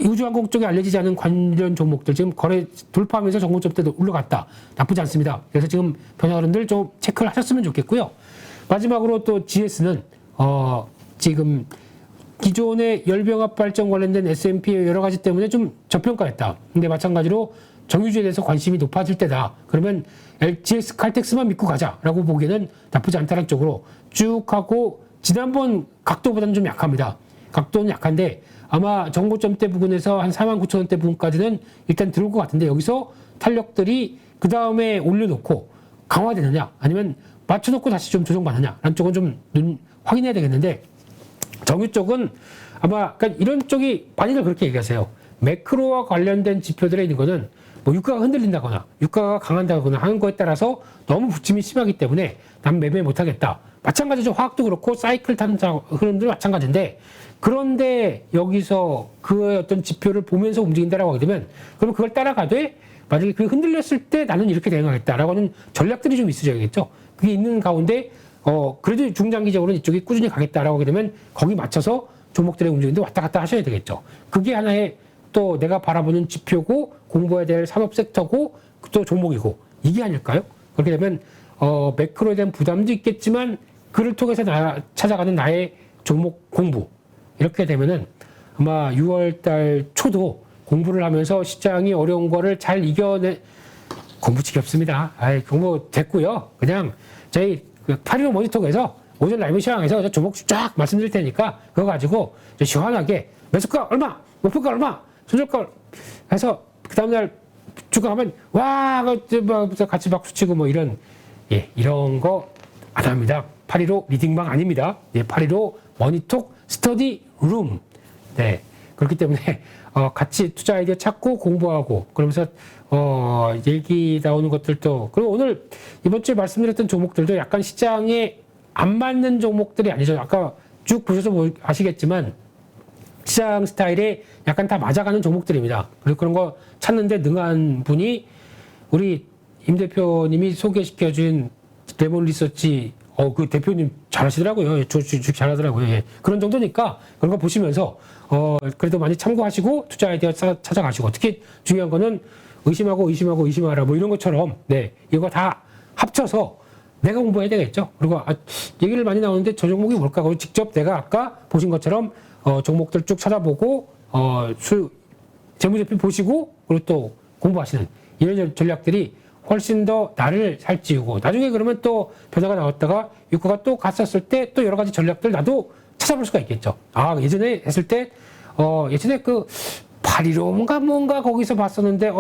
우주항공 쪽에 알려지지 않은 관련 종목들 지금 거래 돌파하면서 정고점 때도 올라갔다. 나쁘지 않습니다. 그래서 지금 변화론들 좀 체크를 하셨으면 좋겠고요. 마지막으로 또 GS는 지금 기존의 열병합 발전 관련된 S&P의 여러 가지 때문에 좀 저평가했다. 근데 마찬가지로 정유주에 대해서 관심이 높아질 때다. 그러면 GS 칼텍스만 믿고 가자라고 보기에는 나쁘지 않다는 쪽으로 쭉 하고 지난번 각도보다는 좀 약합니다. 각도는 약한데 아마 정고점대 부근에서 한 49,000원대 부근까지는 일단 들어올 것 같은데 여기서 탄력들이 그 다음에 올려놓고 강화되느냐 아니면 맞춰놓고 다시 좀 조정받느냐 라는 쪽은 좀 확인해야 되겠는데 정유 쪽은 아마 그러니까 이런 쪽이 많이들 그렇게 얘기하세요. 매크로와 관련된 지표들에 있는 거는 뭐 유가가 흔들린다거나 유가가 강한다거나 하는 거에 따라서 너무 부침이 심하기 때문에 난 매매 못하겠다. 마찬가지죠. 화학도 그렇고 사이클 타는 흐름도 마찬가지인데 그런데 여기서 그 어떤 지표를 보면서 움직인다라고 하게 되면 그러면 그걸 따라가되 만약에 그게 흔들렸을 때 나는 이렇게 대응하겠다라고 하는 전략들이 좀 있으셔야겠죠. 그게 있는 가운데 그래도 중장기적으로 이쪽이 꾸준히 가겠다라고 하게 되면 거기 맞춰서 종목들의 움직임도 왔다 갔다 하셔야 되겠죠. 그게 하나의 또 내가 바라보는 지표고 공부해야 될 산업 섹터고 또 종목이고 이게 아닐까요? 그렇게 되면 매크로에 대한 부담도 있겠지만 그를 통해서 찾아가는 나의 종목 공부 이렇게 되면은 아마 6월달 초도 공부를 하면서 시장이 어려운 거를 잘 공부 지겹습니다. 공부 됐고요. 그냥 저희 8.15 모니터에서 오전 라이브 시황에서 종목 쫙 말씀드릴 테니까 그거 가지고 시원하게 매수가 얼마, 목표가 얼마, 손절가 해서 그 다음날 주가 하면 와 같이 박수 치고 뭐 이런 거 안 합니다. 8.15 리딩방 아닙니다. 8.15 머니톡 스터디 룸. 네. 그렇기 때문에 같이 투자 아이디어 찾고 공부하고 그러면서 얘기 나오는 것들도 그리고 오늘 이번 주에 말씀드렸던 종목들도 약간 시장에 안 맞는 종목들이 아니죠. 아까 쭉 보셔서 아시겠지만 시장 스타일에 약간 다 맞아가는 종목들입니다. 그리고 그런 거 찾는데 능한 분이 우리 임 대표님이 소개시켜준 레몬 리서치 그 대표님 잘하시더라고요. 주식 잘하더라고요. 예. 그런 정도니까 그런 거 보시면서 그래도 많이 참고하시고 투자 아이디어 찾아가시고 특히 중요한 거는 의심하라 뭐 이런 것처럼 이거 다 합쳐서 내가 공부해야 되겠죠. 그리고 얘기를 많이 나오는데 저 종목이 뭘까? 그리고 직접 내가 아까 보신 것처럼 종목들 쭉 찾아보고 재무제표 보시고 그리고 또 공부하시는 이런 전략들이 훨씬 더 나를 살찌우고 나중에 그러면 또 변화가 나왔다가 유가가 또 갔었을 때 또 여러 가지 전략들 나도 찾아볼 수가 있겠죠. 예전에 했을 때 예전에 8.15인가 뭔가 거기서 봤었는데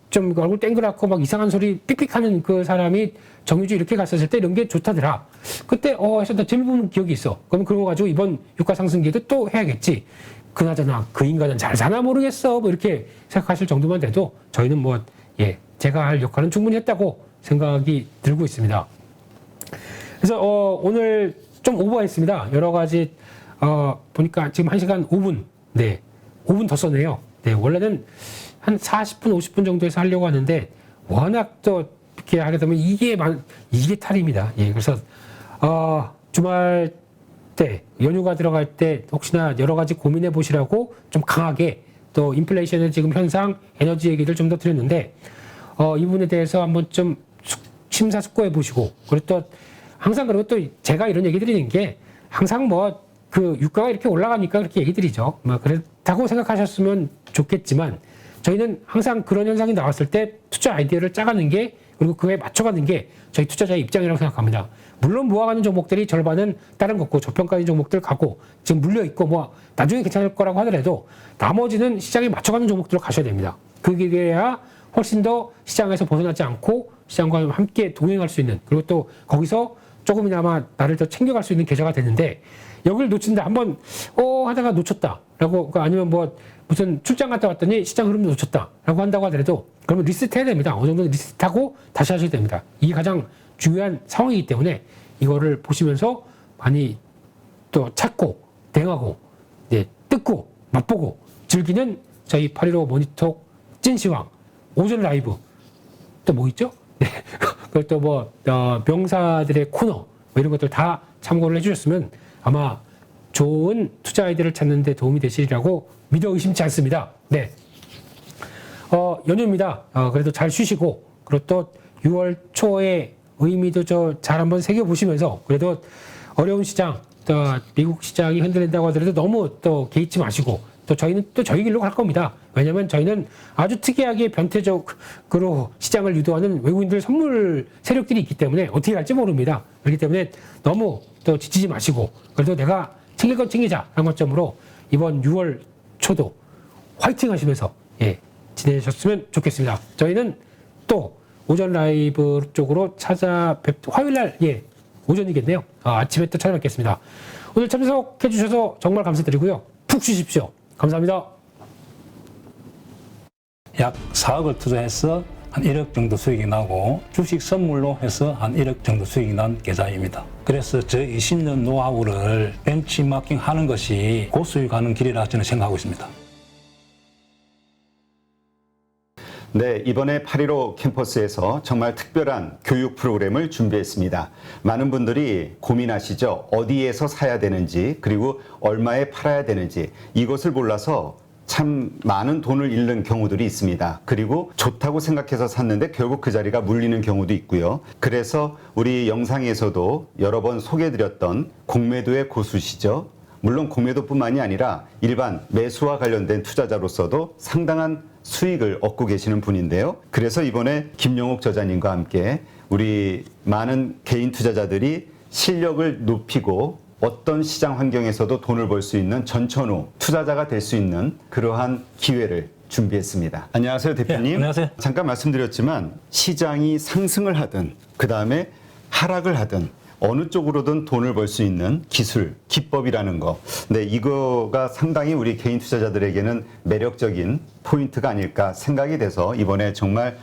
좀 얼굴 땡그랗고 막 이상한 소리 삑삑하는 그 사람이 정유주 이렇게 갔었을 때 이런 게 좋다더라. 그때 해서 나 재미 보는 기억이 있어. 그럼 그거 가지고 이번 유가 상승기에도 또 해야겠지. 그나저나 그 인간은 잘 사나 모르겠어. 뭐 이렇게 생각하실 정도만 돼도 저희는 제가 할 역할은 충분히 했다고 생각이 들고 있습니다. 그래서 오늘 좀 오버했습니다. 여러 가지 보니까 지금 1시간 5분 5분 더 썼네요. 원래는 한 40분, 50분 정도에서 하려고 하는데 워낙 또 이렇게 하게 되면 이게 탈입니다. 예, 그래서 주말 때 연휴가 들어갈 때 혹시나 여러 가지 고민해 보시라고 좀 강하게 또 인플레이션의 지금 현상, 에너지 얘기를 좀 더 드렸는데 이 부분에 대해서 한번 좀 심사숙고해 보시고 그리고 또 항상 그리고 또 제가 이런 얘기 드리는 게 항상 뭐 그 유가가 이렇게 올라가니까 그렇게 얘기 드리죠. 뭐 그렇다고 생각하셨으면 좋겠지만 저희는 항상 그런 현상이 나왔을 때 투자 아이디어를 짜가는 게 그리고 그거에 맞춰가는 게 저희 투자자의 입장이라고 생각합니다. 물론 모아가는 종목들이 절반은 다른 거고 저평가인 종목들 가고 지금 물려 있고 뭐 나중에 괜찮을 거라고 하더라도 나머지는 시장에 맞춰가는 종목들로 가셔야 됩니다. 그게 돼야 훨씬 더 시장에서 벗어나지 않고 시장과 함께 동행할 수 있는 그리고 또 거기서 조금이나마 나를 더 챙겨갈 수 있는 계좌가 되는데 여기를 놓친다 한번 하다가 놓쳤다라고 아니면 뭐 무슨 출장 갔다 왔더니 시장 흐름 놓쳤다라고 한다고 하더라도 그러면 리스트 해야 됩니다. 어느 정도 리스트하고 다시 하셔야 됩니다. 이게 가장 중요한 상황이기 때문에 이거를 보시면서 많이 또 찾고 대응하고 뜯고 맛보고 즐기는 저희 815 모니톡 찐시황 오전 라이브 또 뭐 있죠? 네. 그리고 또 뭐 명사들의 코너 뭐 이런 것들 다 참고를 해주셨으면 아마 좋은 투자 아이디어를 찾는 데 도움이 되시리라고 믿어 의심치 않습니다. 네. 연휴입니다. 그래도 잘 쉬시고 그리고 또 6월 초에 의미도 잘 한번 새겨보시면서 그래도 어려운 시장 또 미국 시장이 흔들린다고 하더라도 너무 또 개의치 마시고 또 저희는 또 저희 길로 갈 겁니다. 왜냐하면 저희는 아주 특이하게 변태적으로 시장을 유도하는 외국인들 선물 세력들이 있기 때문에 어떻게 갈지 모릅니다. 그렇기 때문에 너무 또 지치지 마시고 그래도 내가 챙길 건 챙기자 라는 관점으로 이번 6월 초도 화이팅 하시면서 지내셨으면 좋겠습니다. 저희는 또 오전 라이브 쪽으로 화요일날 오전이겠네요. 아침에 또 찾아뵙겠습니다. 오늘 참석해 주셔서 정말 감사드리고요. 푹 쉬십시오. 감사합니다. 약 4억을 투자해서 한 1억 정도 수익이 나고 주식 선물로 해서 한 1억 정도 수익이 난 계좌입니다. 그래서 저 20년 노하우를 벤치마킹 하는 것이 고수익 가는 길이라 저는 생각하고 있습니다. 네, 이번에 815 캠퍼스에서 정말 특별한 교육 프로그램을 준비했습니다. 많은 분들이 고민하시죠. 어디에서 사야 되는지 그리고 얼마에 팔아야 되는지 이것을 몰라서 참 많은 돈을 잃는 경우들이 있습니다. 그리고 좋다고 생각해서 샀는데 결국 그 자리가 물리는 경우도 있고요. 그래서 우리 영상에서도 여러 번 소개해드렸던 공매도의 고수시죠. 물론 공매도뿐만이 아니라 일반 매수와 관련된 투자자로서도 상당한 수익을 얻고 계시는 분인데요. 그래서 이번에 김용옥 저자님과 함께 우리 많은 개인 투자자들이 실력을 높이고 어떤 시장 환경에서도 돈을 벌 수 있는 전천후 투자자가 될 수 있는 그러한 기회를 준비했습니다. 안녕하세요, 대표님. 네, 안녕하세요. 잠깐 말씀드렸지만 시장이 상승을 하든 그 다음에 하락을 하든 어느 쪽으로든 돈을 벌 수 있는 기술, 기법이라는 거. 네, 이거가 상당히 우리 개인 투자자들에게는 매력적인 포인트가 아닐까 생각이 돼서 이번에 정말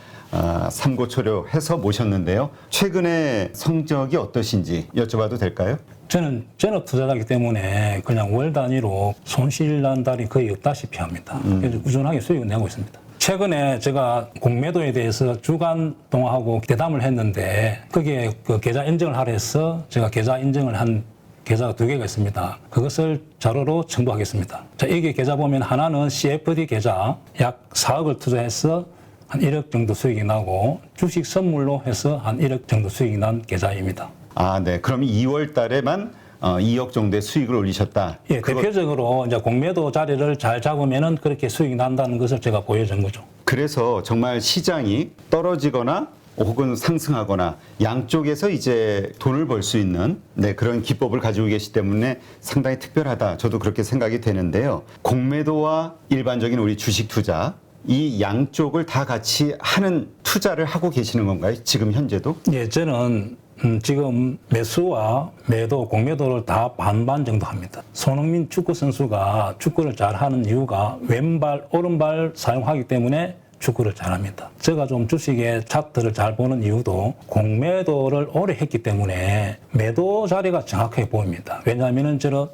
삼고초려해서 모셨는데요. 최근에 성적이 어떠신지 여쭤봐도 될까요? 저는 전업 투자자이기 때문에 그냥 월 단위로 손실 난 달이 거의 없다시피 합니다. 그래서 꾸준하게 수익을 내고 있습니다. 최근에 제가 공매도에 대해서 주간 동화하고 대담을 했는데 거기에 그 계좌 인증을 하라 해서 제가 계좌 인증을 한 계좌가 2개가 있습니다. 그것을 자료로 첨부하겠습니다. 자, 여기 계좌 보면 하나는 CFD 계좌 약 4억을 투자해서 한 1억 정도 수익이 나고 주식 선물로 해서 한 1억 정도 수익이 난 계좌입니다. 아, 네. 그럼 2월 달에만 2억 정도의 수익을 올리셨다. 예, 대표적으로 이제 공매도 자리를 잘 잡으면은 그렇게 수익이 난다는 것을 제가 보여준 거죠. 그래서 정말 시장이 떨어지거나 혹은 상승하거나 양쪽에서 이제 돈을 벌 수 있는 그런 기법을 가지고 계시기 때문에 상당히 특별하다. 저도 그렇게 생각이 되는데요. 공매도와 일반적인 우리 주식 투자 이 양쪽을 다 같이 하는 투자를 하고 계시는 건가요? 지금 현재도? 예, 저는 지금 매수와 매도, 공매도를 다 반반 정도 합니다. 손흥민 축구 선수가 축구를 잘하는 이유가 왼발, 오른발 사용하기 때문에 축구를 잘합니다. 제가 좀 주식의 차트를 잘 보는 이유도 공매도를 오래 했기 때문에 매도 자리가 정확하게 보입니다. 왜냐하면 저는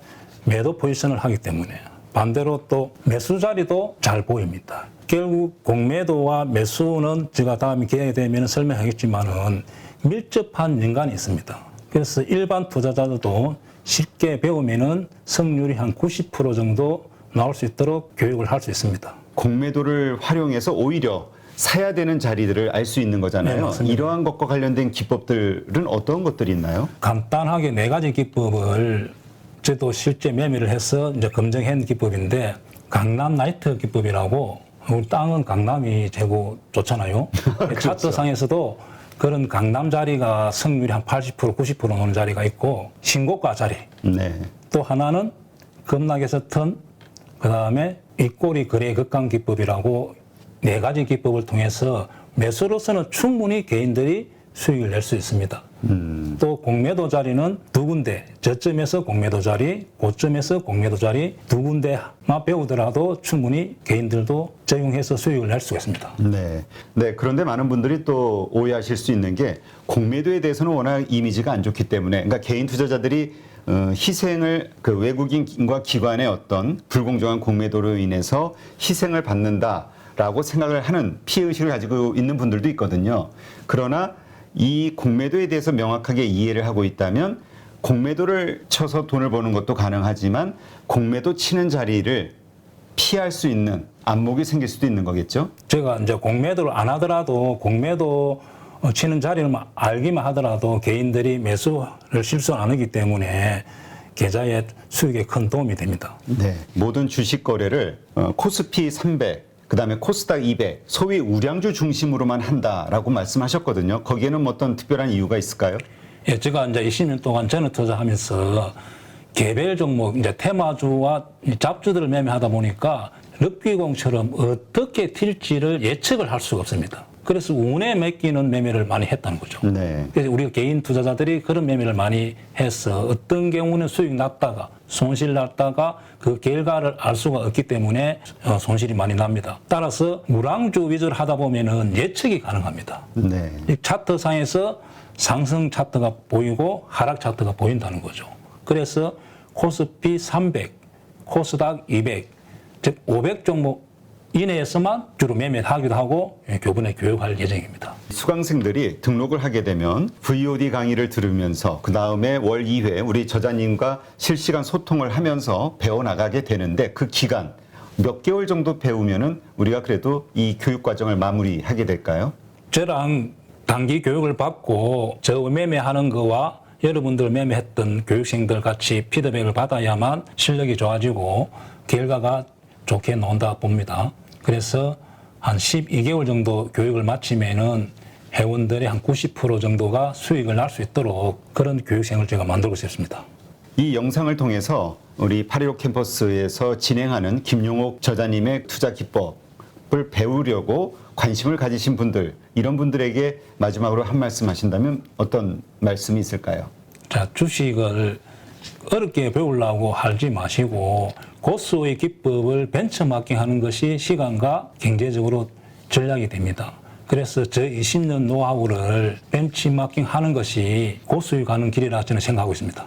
매도 포지션을 하기 때문에 반대로 또 매수 자리도 잘 보입니다. 결국 공매도와 매수는 제가 다음에 기회가 되면 설명하겠지만은 밀접한 연관이 있습니다. 그래서 일반 투자자들도 쉽게 배우면은 성률이 한 90% 정도 나올 수 있도록 교육을 할 수 있습니다. 공매도를 활용해서 오히려 사야 되는 자리들을 알 수 있는 거잖아요. 네, 맞습니다. 이러한 것과 관련된 기법들은 어떤 것들이 있나요? 간단하게 4가지 기법을 저도 실제 매매를 해서 이제 검증한 기법인데, 강남 나이트 기법이라고, 우리 땅은 강남이 최고 좋잖아요. 차트상에서도 그런 강남 자리가 성률이 한 80%, 90% 노는 자리가 있고, 신고가 자리. 네. 또 하나는 급락에서 턴, 그 다음에 윗꼬리 거래 극강 기법이라고 4가지 기법을 통해서 매수로서는 충분히 개인들이 수익을 낼 수 있습니다. 또 공매도 자리는 2군데, 저점에서 공매도 자리, 고점에서 공매도 자리 2군데만 배우더라도 충분히 개인들도 적용해서 수익을 낼 수가 있습니다. 네. 네. 그런데 많은 분들이 또 오해하실 수 있는 게 공매도에 대해서는 워낙 이미지가 안 좋기 때문에, 그러니까 개인 투자자들이 희생을 그 외국인과 기관의 어떤 불공정한 공매도로 인해서 희생을 받는다라고 생각을 하는 피해의식을 가지고 있는 분들도 있거든요. 그러나 이 공매도에 대해서 명확하게 이해를 하고 있다면 공매도를 쳐서 돈을 버는 것도 가능하지만 공매도 치는 자리를 피할 수 있는 안목이 생길 수도 있는 거겠죠? 제가 이제 공매도를 안 하더라도 공매도 치는 자리를 알기만 하더라도 개인들이 매수를 실수 안 하기 때문에 계좌의 수익에 큰 도움이 됩니다. 네. 모든 주식 거래를 코스피 300, 그다음에 코스닥 200, 소위 우량주 중심으로만 한다라고 말씀하셨거든요. 거기에는 뭐 어떤 특별한 이유가 있을까요? 예, 제가 이제 20년 동안 전업 투자하면서 개별 종목, 이제 테마주와 잡주들을 매매하다 보니까 럭비공처럼 어떻게 튈지를 예측을 할 수가 없습니다. 그래서 운에 맡기는 매매를 많이 했다는 거죠. 네. 그래서 우리 개인 투자자들이 그런 매매를 많이 해서 어떤 경우는 수익 났다가 손실 났다가 그 결과를 알 수가 없기 때문에 손실이 많이 납니다. 따라서 우량주 위주로 하다 보면은 예측이 가능합니다. 네. 이 차트상에서 상승 차트가 보이고 하락 차트가 보인다는 거죠. 그래서 코스피 300, 코스닥 200, 즉 500 종목 이내에서만 주로 매매를 하기도 하고 교본에 교육할 예정입니다. 수강생들이 등록을 하게 되면 VOD 강의를 들으면서 그 다음에 월 2회 우리 저자님과 실시간 소통을 하면서 배워나가게 되는데 그 기간 몇 개월 정도 배우면은 우리가 그래도 이 교육 과정을 마무리하게 될까요? 저랑 단기 교육을 받고 저 매매하는 거와 여러분들 매매했던 교육생들 같이 피드백을 받아야만 실력이 좋아지고 결과가 좋게 나온다 봅니다. 그래서 한 12개월 정도 교육을 마치면은 회원들의 한 90% 정도가 수익을 날 수 있도록 그런 교육생을 제가 만들고 싶습니다. 이 영상을 통해서 우리 8.15 캠퍼스에서 진행하는 김용옥 저자님의 투자 기법을 배우려고 관심을 가지신 분들, 이런 분들에게 마지막으로 한 말씀 하신다면 어떤 말씀이 있을까요? 자, 주식을 어렵게 배우려고 하지 마시고 고수의 기법을 벤처마킹하는 것이 시간과 경제적으로 전략이 됩니다. 그래서 저 20년 노하우를 벤치마킹하는 것이 고수익 가는 길이라 저는 생각하고 있습니다.